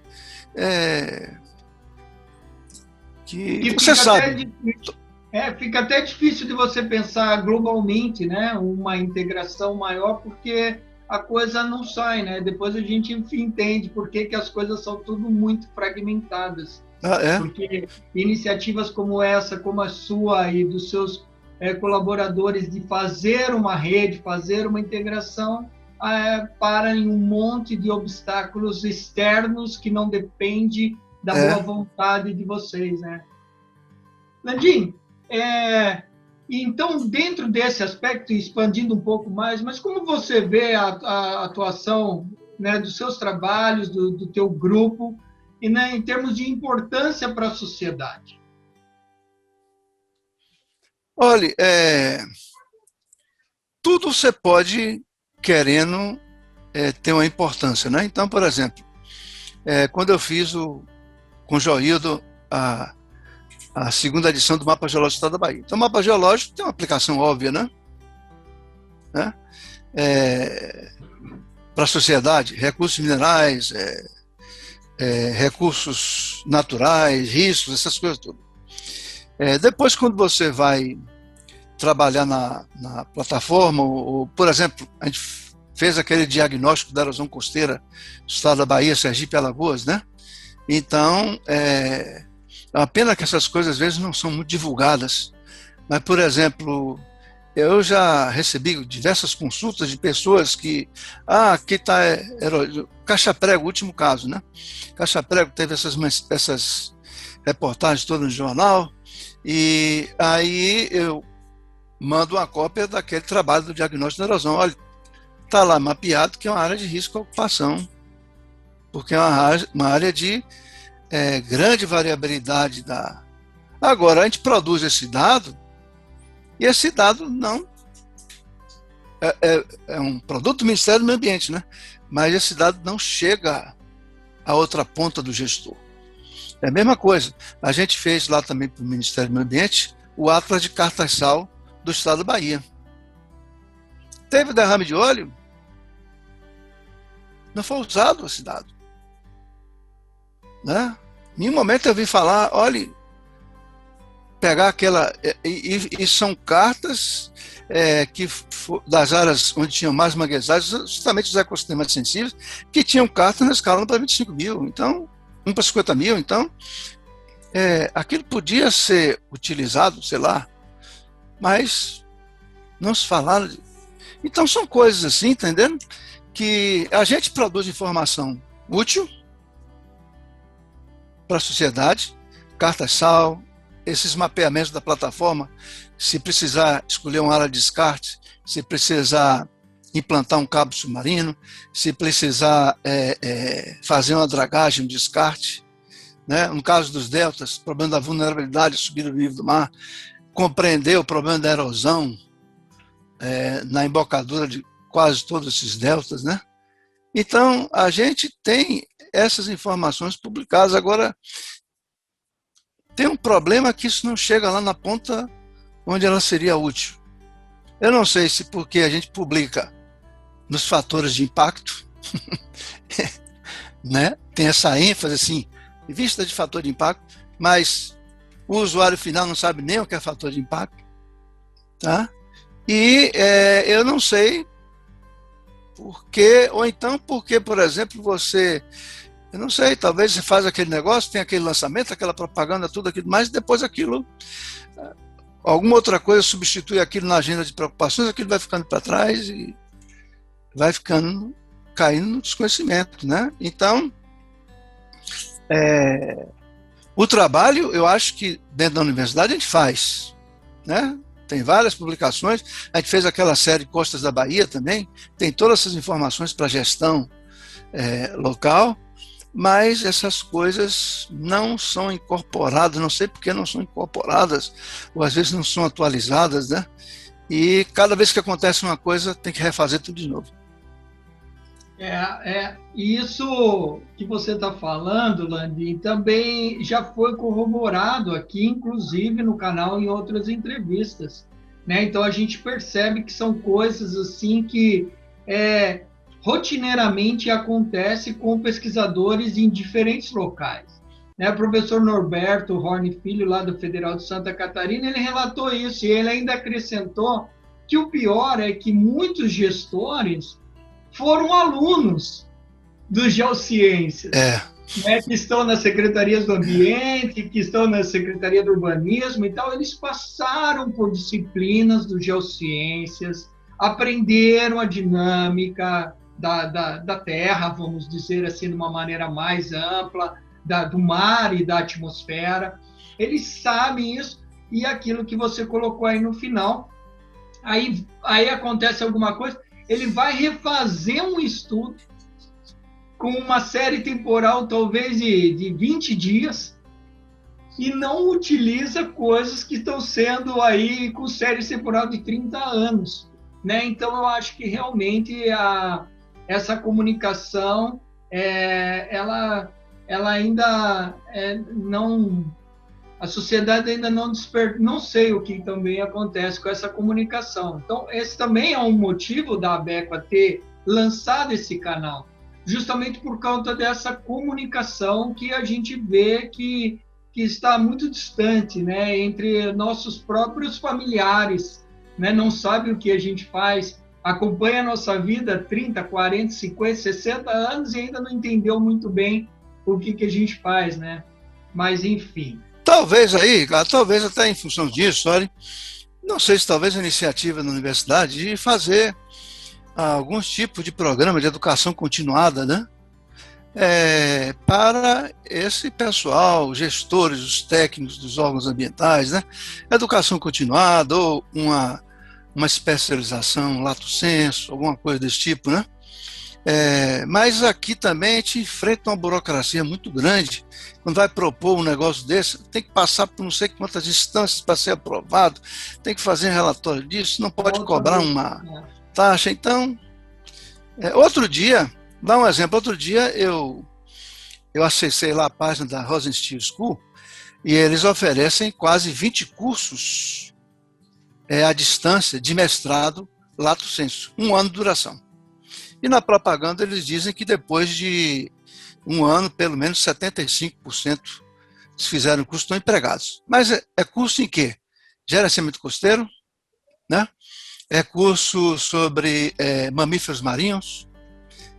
que você sabe. Fica até difícil de você pensar globalmente, né? Uma integração maior, porque a coisa não sai, né? Depois a gente, enfim, entende por que as coisas são tudo muito fragmentadas. Porque iniciativas como essa, como a sua e dos seus colaboradores, de fazer uma rede, fazer uma integração, para em um monte de obstáculos externos que não depende da boa vontade de vocês, né? Landim, então, dentro desse aspecto, expandindo um pouco mais, mas como você vê a atuação, né, dos seus trabalhos, do teu grupo, né, em termos de importância para a sociedade? Olha, tudo você pode, querendo, ter uma importância, né? Então, por exemplo, quando eu fiz com o Joildo a segunda edição do Mapa Geológico do Estado da Bahia. Então, o Mapa Geológico tem uma aplicação óbvia, né? Para a sociedade, recursos minerais, recursos naturais, riscos, essas coisas tudo. Depois, quando você vai trabalhar na plataforma, ou, por exemplo, a gente fez aquele diagnóstico da erosão costeira do estado da Bahia, Sergipe e Alagoas, né? Então, é uma pena que essas coisas às vezes não são muito divulgadas. Mas, por exemplo, eu já recebi diversas consultas de pessoas que, aqui está Caixa Prego, o último caso, né? Caixa Prego teve essas reportagens todas no jornal, e aí eu mando uma cópia daquele trabalho do diagnóstico da erosão. Olha, está lá mapeado que é uma área de risco à ocupação, porque é uma área de grande variabilidade da... Agora, a gente produz esse dado, e esse dado não é um produto do Ministério do Meio Ambiente, né? Mas esse dado não chega à outra ponta do gestor. É a mesma coisa. A gente fez lá também para o Ministério do Meio Ambiente o Atlas de Cartaçal do estado da Bahia. Teve derrame de óleo? Não foi usado esse dado. Né? Em nenhum momento eu vi falar, olha, pegar aquela... E são cartas das áreas onde tinham mais manguezais, justamente os ecossistemas sensíveis, que tinham cartas na escala 1 para 25 mil, então, 1 para 50 mil. Então, aquilo podia ser utilizado, sei lá, mas não se falaram. Então, são coisas assim, entendendo? Que a gente produz informação útil para a sociedade, Cartaçal, esses mapeamentos da plataforma, se precisar escolher uma área de descarte, se precisar implantar um cabo submarino, se precisar fazer uma dragagem, um descarte, né? No caso dos deltas, problema da vulnerabilidade, subida do nível do mar, compreender o problema da erosão na embocadura de quase todos esses deltas, né? Então, a gente tem essas informações publicadas. Agora, tem um problema que isso não chega lá na ponta onde ela seria útil. Eu não sei se porque a gente publica nos fatores de impacto, né? Tem essa ênfase assim, vista de fator de impacto, mas o usuário final não sabe nem o que é fator de impacto, tá? E eu não sei porque, ou então porque, por exemplo, eu não sei, talvez você faz aquele negócio, tem aquele lançamento, aquela propaganda, tudo aquilo, mas depois aquilo, alguma outra coisa substitui aquilo na agenda de preocupações, aquilo vai ficando para trás e vai caindo no desconhecimento, né? Então, o trabalho, eu acho que dentro da universidade a gente faz, né? Tem várias publicações, a gente fez aquela série Costas da Bahia também, tem todas essas informações para gestão local, mas essas coisas não são incorporadas, não sei por que não são incorporadas, ou às vezes não são atualizadas, né? E cada vez que acontece uma coisa, tem que refazer tudo de novo. Isso que você está falando, Landim, também já foi corroborado aqui, inclusive no canal, em outras entrevistas, né? Então a gente percebe que são coisas assim que rotineiramente acontece com pesquisadores em diferentes locais. Né? O professor Norberto Horn Filho, lá do Federal de Santa Catarina, ele relatou isso, e ele ainda acrescentou que o pior é que muitos gestores foram alunos dos Geociências, né, que estão nas secretarias do ambiente, que estão na secretaria do urbanismo e tal. Eles passaram por disciplinas do Geociências, aprenderam a dinâmica da Terra, vamos dizer assim, de uma maneira mais ampla, do mar e da atmosfera. Eles sabem isso, e aquilo que você colocou aí no final, aí acontece alguma coisa, ele vai refazer um estudo com uma série temporal talvez de 20 dias e não utiliza coisas que estão sendo aí com série temporal de 30 anos, né? Então, eu acho que realmente essa comunicação, ela ainda não... A sociedade ainda não despertou, não sei o que também acontece com essa comunicação. Então, esse também é um motivo da Abequa ter lançado esse canal, justamente por causa dessa comunicação que a gente vê que está muito distante, né, entre nossos próprios familiares, né, não sabe o que a gente faz, acompanha a nossa vida 30, 40, 50, 60 anos e ainda não entendeu muito bem o que a gente faz, né? Mas, enfim... Talvez aí, talvez até em função disso, olha, não sei se talvez a iniciativa na universidade de fazer alguns tipos de programa de educação continuada, né? Para esse pessoal, gestores, os técnicos dos órgãos ambientais, né? Educação continuada ou uma especialização lato sensu, alguma coisa desse tipo, né? Mas aqui também a gente enfrenta uma burocracia muito grande. Quando vai propor um negócio desse, tem que passar por não sei quantas instâncias para ser aprovado, tem que fazer um relatório disso, não pode cobrar uma taxa. Então, outro dia, dá um exemplo, outro dia eu acessei lá a página da Rosenstiel School e eles oferecem quase 20 cursos à distância de mestrado lato sensu, 1 ano de duração. E na propaganda eles dizem que depois de 1 ano, pelo menos 75% que fizeram curso estão empregados. Mas é curso em quê? Gerenciamento costeiro, né? É curso sobre mamíferos marinhos,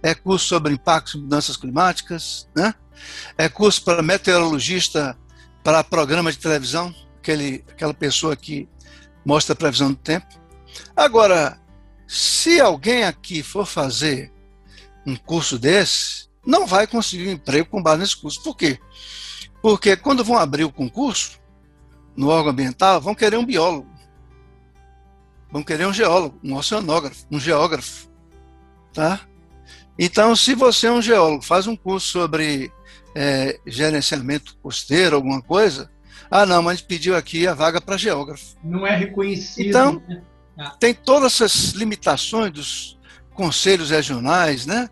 é curso sobre impactos de mudanças climáticas, né? É curso para meteorologista, para programa de televisão, aquela pessoa que mostra a previsão do tempo. Agora, se alguém aqui for fazer um curso desse, não vai conseguir um emprego com base nesse curso. Por quê? Porque quando vão abrir o concurso, no órgão ambiental, vão querer um biólogo, vão querer um geólogo, um oceanógrafo, um geógrafo. Tá? Então, se você é um geólogo, faz um curso sobre gerenciamento costeiro, alguma coisa, não, mas a gente pediu aqui a vaga para geógrafo. Não é reconhecido. Então, né? Tem todas essas limitações dos conselhos regionais, né?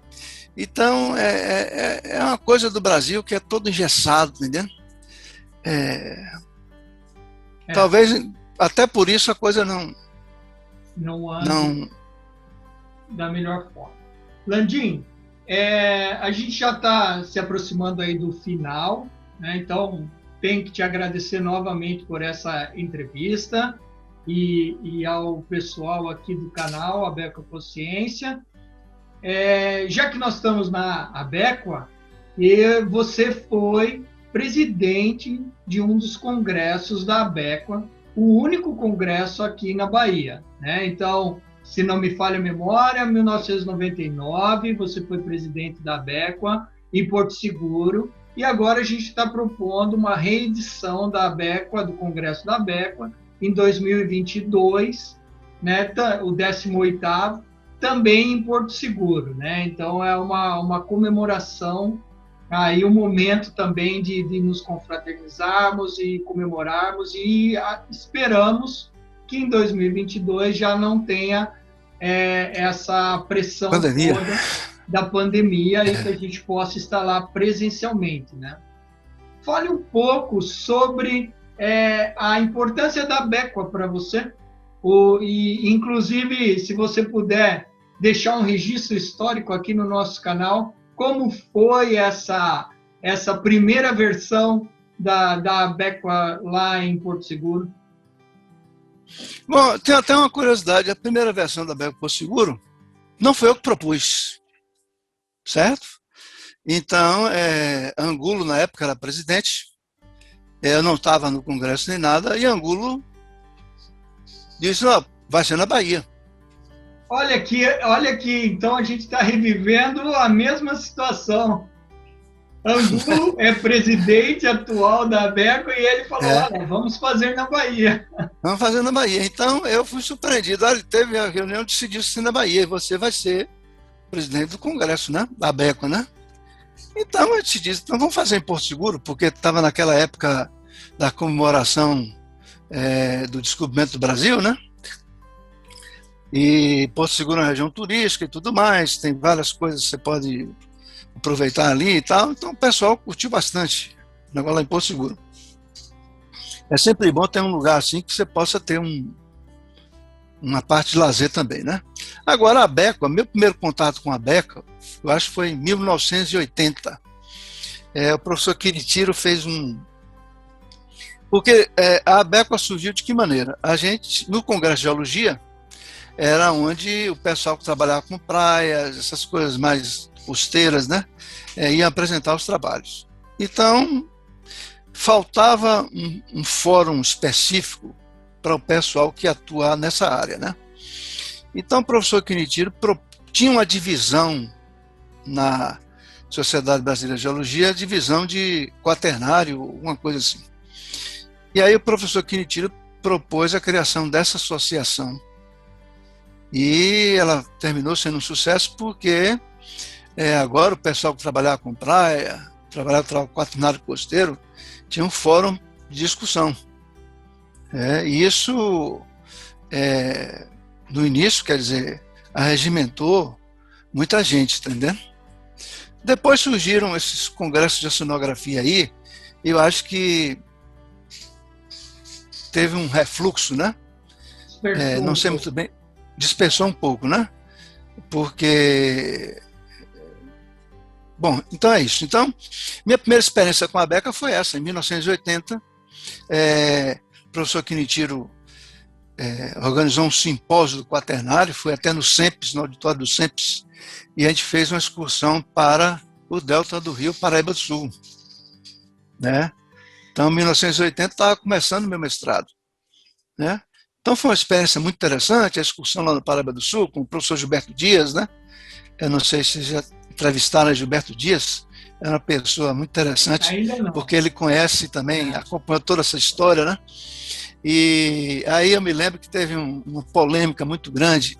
Então, é uma coisa do Brasil que é todo engessado, entendeu? Talvez, até por isso, a coisa não anda da melhor forma. Landim, a gente já está se aproximando aí do final, né? Então, tenho que te agradecer novamente por essa entrevista. E ao pessoal aqui do canal Abequa Consciência. Já que nós estamos na Abequa, você foi presidente de um dos congressos da Abequa, o único congresso aqui na Bahia, né? Então, se não me falha a memória, em 1999, você foi presidente da Abequa em Porto Seguro, e agora a gente está propondo uma reedição da Abequa, do Congresso da Abequa, em 2022, né, o 18º, também em Porto Seguro, né? Então é uma comemoração, aí um momento também de nos confraternizarmos e comemorarmos, e esperamos que em 2022 já não tenha essa pressão toda da pandemia e que a gente possa estar lá presencialmente, né? Fale um pouco sobre a importância da Abequa para você, e inclusive, se você puder deixar um registro histórico aqui no nosso canal, como foi essa primeira versão da Abequa lá em Porto Seguro? Bom, tem até uma curiosidade, a primeira versão da Abequa Porto Seguro não foi eu que propus, certo? Então, Angulo, na época, era presidente, eu não estava no congresso nem nada, e Angulo disse, vai ser na Bahia. Olha aqui, então a gente está revivendo a mesma situação. Angulo é presidente atual da Abequa e ele falou, olha, vamos fazer na Bahia. Vamos fazer na Bahia. Então, eu fui surpreendido. Olha, teve a reunião, decidiu ser na Bahia, e você vai ser presidente do congresso, né? Da Abequa, né? Então a gente disse, então vamos fazer em Porto Seguro, porque estava naquela época da comemoração do descobrimento do Brasil, né? E Porto Seguro é uma região turística e tudo mais, tem várias coisas que você pode aproveitar ali e tal. Então o pessoal curtiu bastante o negócio lá em Porto Seguro. É sempre bom ter um lugar assim que você possa ter uma parte de lazer também, né? Agora a Beco, meu primeiro contato com a Beco, eu acho que foi em 1980. O professor Kiritiro fez Porque a Beco surgiu de que maneira? A gente, no Congresso de Geologia, era onde o pessoal que trabalhava com praias, essas coisas mais costeiras, né, ia apresentar os trabalhos. Então, faltava um fórum específico para o pessoal que atua nessa área, né? Então, o professor Kiritiro tinha uma divisão na Sociedade Brasileira de Geologia, divisão de quaternário, uma coisa assim. E aí o professor Kiritiro propôs a criação dessa associação. E ela terminou sendo um sucesso porque agora o pessoal que trabalhava com praia, trabalhava com quaternário costeiro, tinha um fórum de discussão. E isso, no início, quer dizer, arregimentou muita gente, entendeu? Depois surgiram esses congressos de oceanografia aí, e eu acho que teve um refluxo, né? Não sei muito bem, dispersou um pouco, né? Porque... Bom, então é isso. Então, minha primeira experiência com a Beca foi essa, em 1980. O professor Kiritiro organizou um simpósio do quaternário, foi até no SEMPES, no auditório do SEMPES, e a gente fez uma excursão para o delta do Rio Paraíba do Sul, né? Então, em 1980, estava começando o meu mestrado, né? Então, foi uma experiência muito interessante, a excursão lá no Paraíba do Sul, com o professor Gilberto Dias, né? Eu não sei se já entrevistaram Gilberto Dias, é uma pessoa muito interessante, porque ele conhece também, acompanhou toda essa história, né? E aí eu me lembro que teve uma polêmica muito grande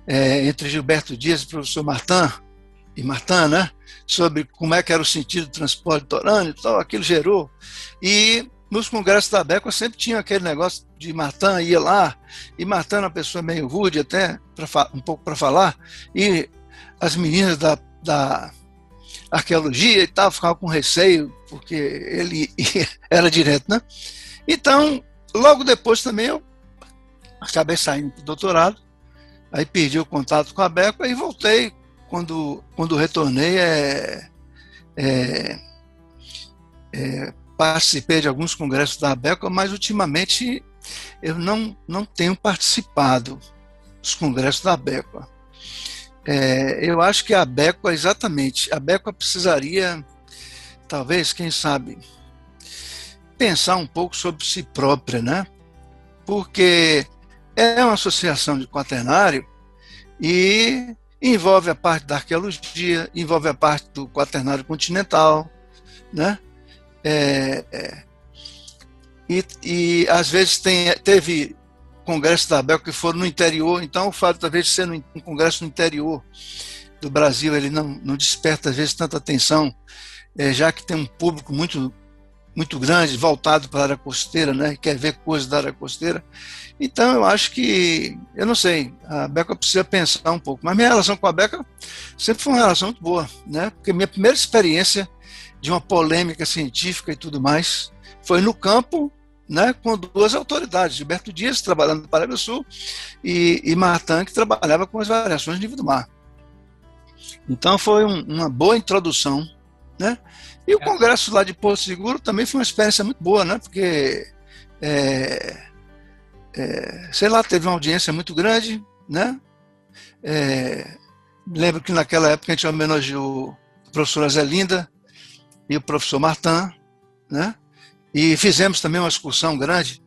entre Gilberto Dias e o professor Martin, né? Sobre como é que era o sentido do transporte litorâneo e tal, aquilo gerou. E nos congressos da Beco sempre tinha aquele negócio de Martin ia lá, e Martin era uma pessoa meio rude até, um pouco para falar, e as meninas da arqueologia e tal ficavam com receio, porque ele era direto, né? Então, logo depois também eu acabei saindo para o doutorado, aí perdi o contato com a Beco e voltei. Quando retornei, participei de alguns congressos da Beco, mas ultimamente eu não tenho participado dos congressos da Beco. Eu acho que a Beco, exatamente, a Beco precisaria, talvez, quem sabe, pensar um pouco sobre si própria, né? Porque é uma associação de quaternário e envolve a parte da arqueologia, envolve a parte do quaternário continental, né? E às vezes teve congressos da Beco que foram no interior, então o fato talvez de ser um congresso no interior do Brasil, ele não desperta às vezes tanta atenção, já que tem um público muito, muito grande, voltado para a área costeira, né? Quer ver coisas da área costeira. Então eu acho que, eu não sei, a Beco precisa pensar um pouco, mas minha relação com a Beco sempre foi uma relação muito boa, né? Porque minha primeira experiência de uma polêmica científica e tudo mais foi no campo, né, com duas autoridades, Gilberto Dias, trabalhando no Paraíba do Sul, e Martin, que trabalhava com as variações do nível do mar. Então foi uma boa introdução, né? E o congresso lá de Porto Seguro também foi uma experiência muito boa, né? Porque, sei lá, teve uma audiência muito grande, né? Lembro que naquela época a gente homenageou a professora Zelinda e o professor Martin, né? E fizemos também uma excursão grande,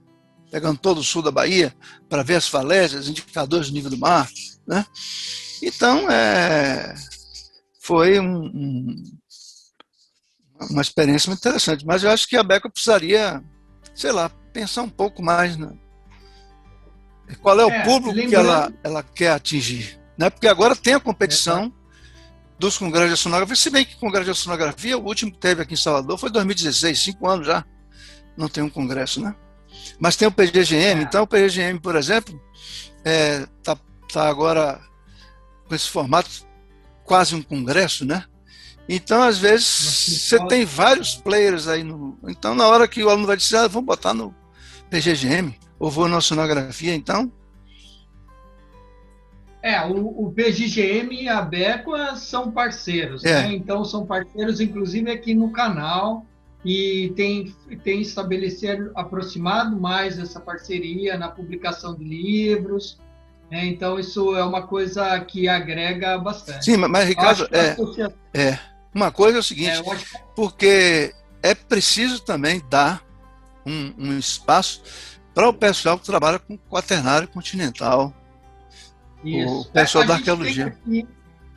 pegando todo o sul da Bahia, para ver as falésias, indicadores do nível do mar, né? Então, foi uma experiência muito interessante. Mas eu acho que a Beco precisaria, sei lá, pensar um pouco mais, né? Qual é o público que ela quer atingir, né? Porque agora tem a competição dos congressos de oceanografia, se bem que congresso de oceanografia, o último que teve aqui em Salvador foi em 2016, 5 anos já, não tem um congresso, né? Mas tem o PGGM, então o PGGM, por exemplo, tá agora com esse formato quase um congresso, né? Então, às vezes, você tem vários players aí. Então, na hora que o aluno vai dizer, vamos botar no PGGM, ou vou na oceanografia, então... O PGGM e a Becua são parceiros, né? Então, são parceiros, inclusive, aqui no canal, e tem estabelecido, aproximado mais essa parceria na publicação de livros, né? Então, isso é uma coisa que agrega bastante. Sim, mas Ricardo, uma coisa é o seguinte, porque é preciso também dar um espaço para o pessoal que trabalha com quaternário continental, isso. O pessoal da arqueologia.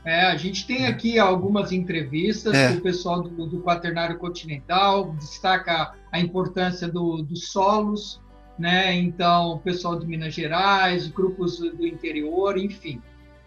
A gente tem aqui algumas entrevistas com o pessoal do quaternário continental, destaca a importância dos solos, né? Então, o pessoal de Minas Gerais, grupos do interior, enfim,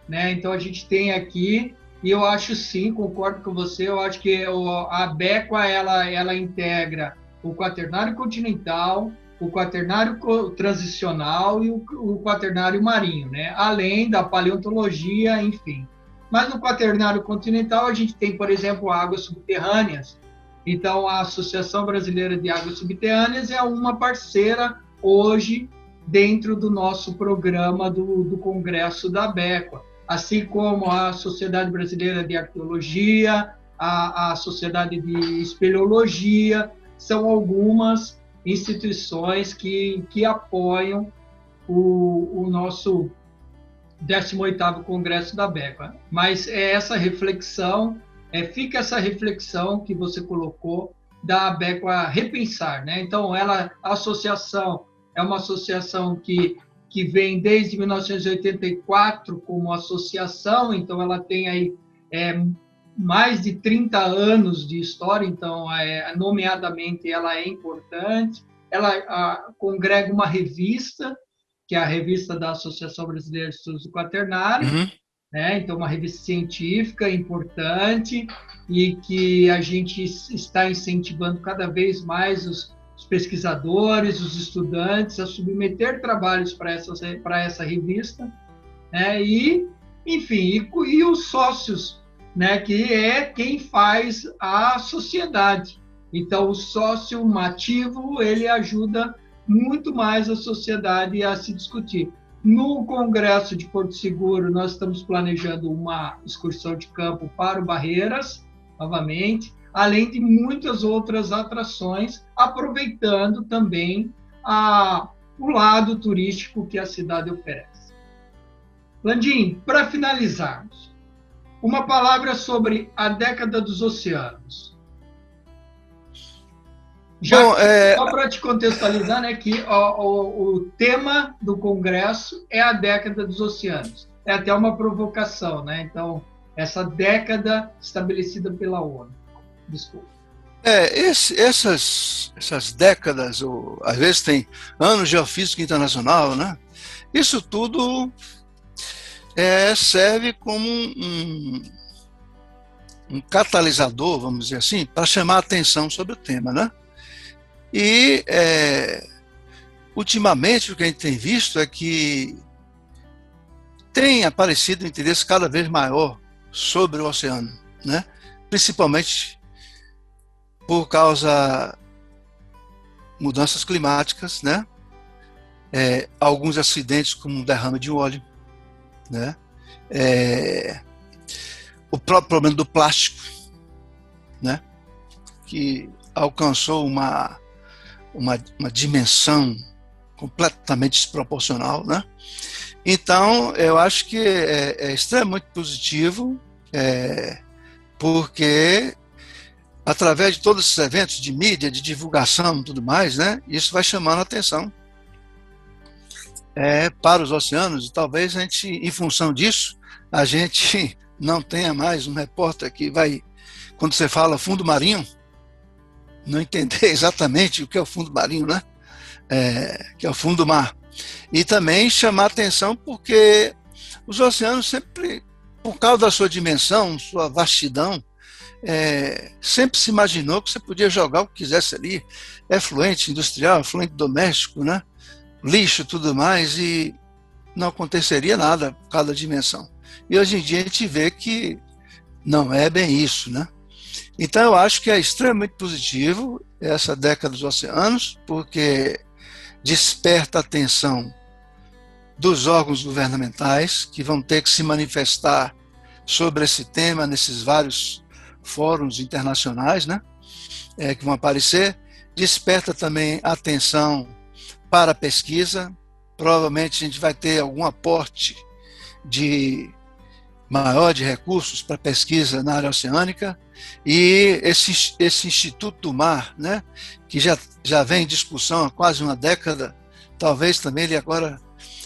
né? Então, a gente tem aqui, e eu acho sim, concordo com você, eu acho que a Becua, ela integra o quaternário continental, o quaternário transicional e o quaternário marinho, né? Além da paleontologia, enfim. Mas no quaternário continental a gente tem, por exemplo, águas subterrâneas. Então, a Associação Brasileira de Águas Subterrâneas é uma parceira hoje dentro do nosso programa do Congresso da Becua, assim como a Sociedade Brasileira de Arqueologia, a Sociedade de Espeleologia, são algumas instituições que apoiam o nosso 18º Congresso da Becua. Mas essa reflexão, fica essa reflexão que você colocou da Becua repensar, né? Então, a associação é uma associação que vem desde 1984 como associação, então ela tem aí mais de 30 anos de história, então, nomeadamente, ela é importante. Ela congrega uma revista, que é a revista da Associação Brasileira de Estudos do Quaternário, né? Então, uma revista científica importante e que a gente está incentivando cada vez mais os pesquisadores, os estudantes a submeter trabalhos para essa revista, né? E, enfim, e os sócios, né, que é quem faz a sociedade. Então, o sócio ativo, ele ajuda muito mais a sociedade a se discutir. No Congresso de Porto Seguro, nós estamos planejando uma excursão de campo para o Barreiras, novamente, além de muitas outras atrações, aproveitando também o lado turístico que a cidade oferece. Landim, para finalizarmos, uma palavra sobre a década dos oceanos. Só para te contextualizar, né, que o tema do Congresso é a década dos oceanos. É até uma provocação, né? Então, essa década estabelecida pela ONU. Desculpa. Essas décadas, ou às vezes tem Ano Geofísico Internacional, né? Isso tudo serve como um catalisador, vamos dizer assim, para chamar a atenção sobre o tema, né? E, ultimamente, o que a gente tem visto é que tem aparecido um interesse cada vez maior sobre o oceano, né? Principalmente por causa de mudanças climáticas, né? Alguns acidentes como derrame de óleo, né? O próprio problema do plástico, né? Que alcançou uma dimensão completamente desproporcional, né? Então, eu acho que é extremamente positivo, porque através de todos esses eventos de mídia, de divulgação e tudo mais, né, isso vai chamando a atenção para os oceanos, e talvez a gente, em função disso, a gente não tenha mais um repórter que vai, quando você fala fundo marinho, não entender exatamente o que é o fundo marinho, né? Que é o fundo do mar. E também chamar atenção porque os oceanos sempre por causa da sua dimensão, sua vastidão, sempre se imaginou que você podia jogar o que quisesse ali, efluente industrial, efluente doméstico, né? Lixo, tudo mais, e não aconteceria nada por causa da dimensão. E hoje em dia a gente vê que não é bem isso, né? Então eu acho que é extremamente positivo essa década dos oceanos, porque desperta a atenção dos órgãos governamentais, que vão ter que se manifestar sobre esse tema nesses vários fóruns internacionais, né, que vão aparecer. Desperta também a atenção para a pesquisa. Provavelmente a gente vai ter algum aporte maior de recursos para pesquisa na área oceânica, e esse Instituto do Mar, né, que já vem em discussão há quase uma década, talvez também ele agora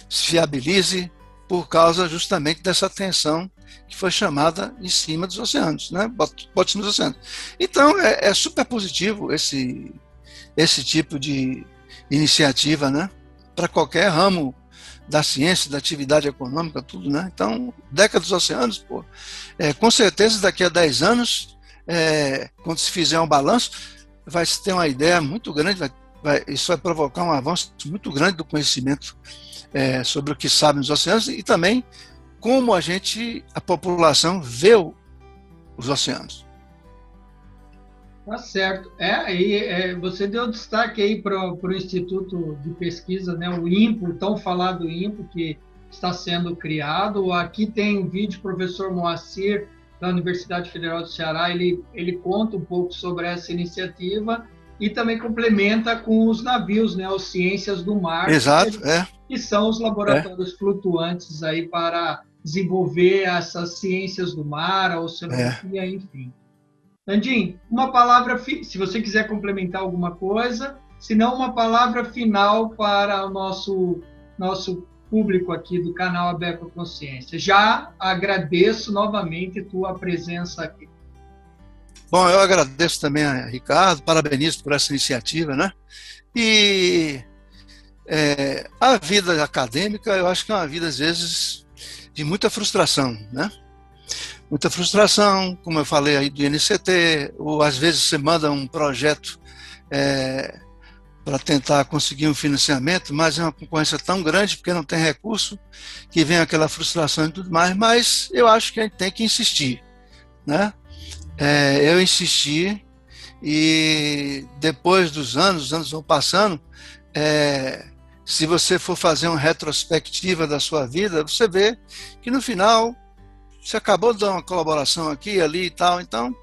se viabilize por causa justamente dessa atenção que foi chamada em cima dos oceanos, né? Bote nos oceanos. Então é super positivo esse tipo de iniciativa, né? Para qualquer ramo da ciência, da atividade econômica, tudo, né? Então, década dos oceanos, pô, com certeza daqui a 10 anos, quando se fizer um balanço, vai se ter uma ideia muito grande, isso vai provocar um avanço muito grande do conhecimento sobre o que sabe nos oceanos, e também como a população vê os oceanos. Tá certo. Você deu destaque aí para o Instituto de Pesquisa, né, o INPO, o tão falado INPO, que está sendo criado. Aqui tem um vídeo do professor Moacir, da Universidade Federal do Ceará, ele conta um pouco sobre essa iniciativa e também complementa com os navios, né, os Ciências do Mar. Exato, que são os laboratórios flutuantes aí para desenvolver essas ciências do mar, a oceanografia, enfim. Landim, uma palavra, se você quiser complementar alguma coisa, se não, uma palavra final para o nosso público aqui do canal Abeco Consciência. Já agradeço novamente a tua presença aqui. Bom, eu agradeço também a Ricardo, parabenizo por essa iniciativa, né? E a vida acadêmica, eu acho que é uma vida, às vezes, de muita frustração, né? Muita frustração, como eu falei aí do INCT, ou às vezes você manda um projeto para tentar conseguir um financiamento, mas é uma concorrência tão grande, porque não tem recurso, que vem aquela frustração e tudo mais, mas eu acho que a gente tem que insistir, né? Eu insisti, e depois dos anos, os anos vão passando, se você for fazer uma retrospectiva da sua vida, você vê que no final você acabou de dar uma colaboração aqui, ali e tal, então,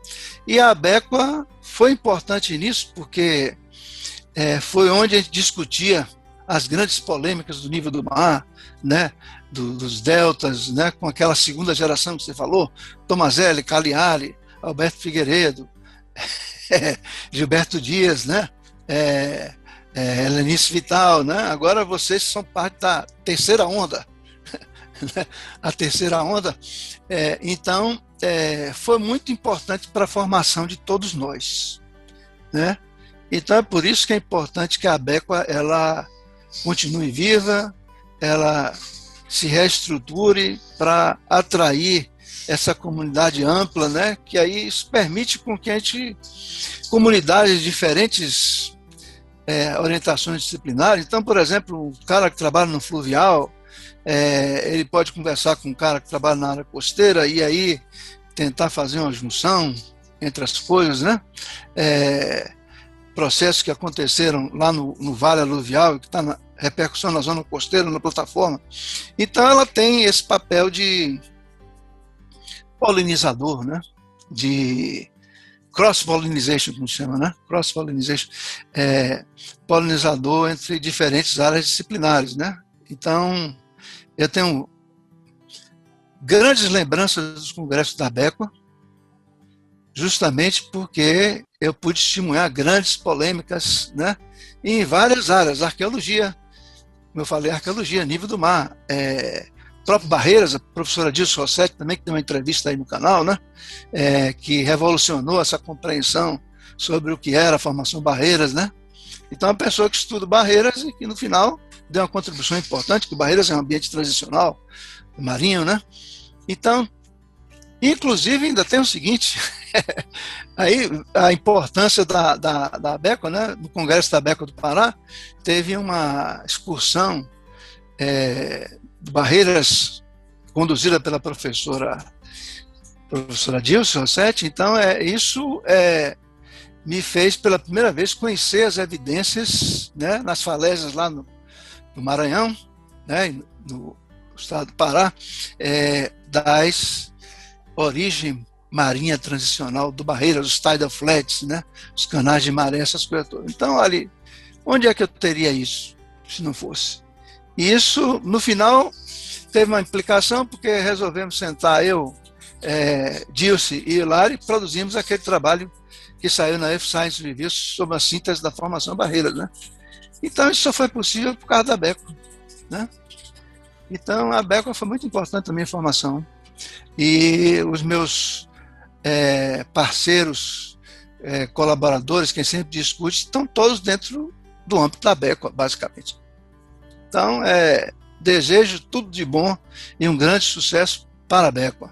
e a Abequa foi importante nisso, porque foi onde a gente discutia as grandes polêmicas do nível do mar, né, dos deltas, né, com aquela segunda geração que você falou, Tomazelli, Cagliari, Alberto Figueiredo, Gilberto Dias, né, Helenice Vital, né? Agora vocês são parte da terceira onda, a terceira onda. Então, foi muito importante para a formação de todos nós, né? Então é por isso que é importante que a Abequa ela continue viva, ela se reestruture para atrair essa comunidade ampla, né? Que aí isso permite com que a gente, comunidades de diferentes orientações disciplinares. Então, por exemplo, o cara que trabalha no fluvial, ele pode conversar com um cara que trabalha na área costeira e aí tentar fazer uma junção entre as coisas, né? Processos que aconteceram lá no Vale Aluvial, que está na repercussão na zona costeira, na plataforma. Então, ela tem esse papel de polinizador, né? De cross-pollinization, como se chama, né? Cross-pollinization, polinizador entre diferentes áreas disciplinares, né? Então, eu tenho grandes lembranças dos congressos da Abequa, justamente porque eu pude estimular grandes polêmicas, né? Em várias áreas, arqueologia, como eu falei, arqueologia, nível do mar, próprio Barreiras, a professora Dilson Rossetti também, que tem uma entrevista aí no canal, né? Que revolucionou essa compreensão sobre o que era a formação Barreiras, né? Então, uma pessoa que estuda Barreiras e que, no final, deu uma contribuição importante, que Barreiras é um ambiente transicional, marinho, né? Então, Inclusive, ainda tem o seguinte, aí a importância da ABECO, né? No Congresso da ABECO do Pará, teve uma excursão de Barreiras, conduzida pela professora Dilce Rossetti. Então, isso me fez, pela primeira vez, conhecer as evidências, né, nas falésias lá no Maranhão, né, no estado do Pará, das origem marinha transicional do Barreiras, os tidal flats, né, os canais de maré, essas coisas todas. Então, ali, onde é que eu teria isso, se não fosse? E isso, no final, teve uma implicação, porque resolvemos sentar, eu, Dilce e Hilari, produzimos aquele trabalho que saiu na F-Science Review sobre a síntese da formação Barreiras, né? Então, isso só foi possível por causa da ABECO, né? Então, a ABECO foi muito importante na minha formação. E os meus parceiros, colaboradores, quem sempre discute, estão todos dentro do âmbito da ABECO, basicamente. Então, desejo tudo de bom e um grande sucesso para a ABECO.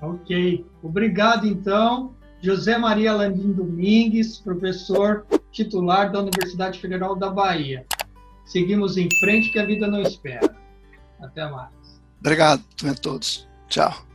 Ok. Obrigado, então, José Maria Landim Domingues, professor titular da Universidade Federal da Bahia. Seguimos em frente, que a vida não espera. Até mais. Obrigado a todos. Tchau.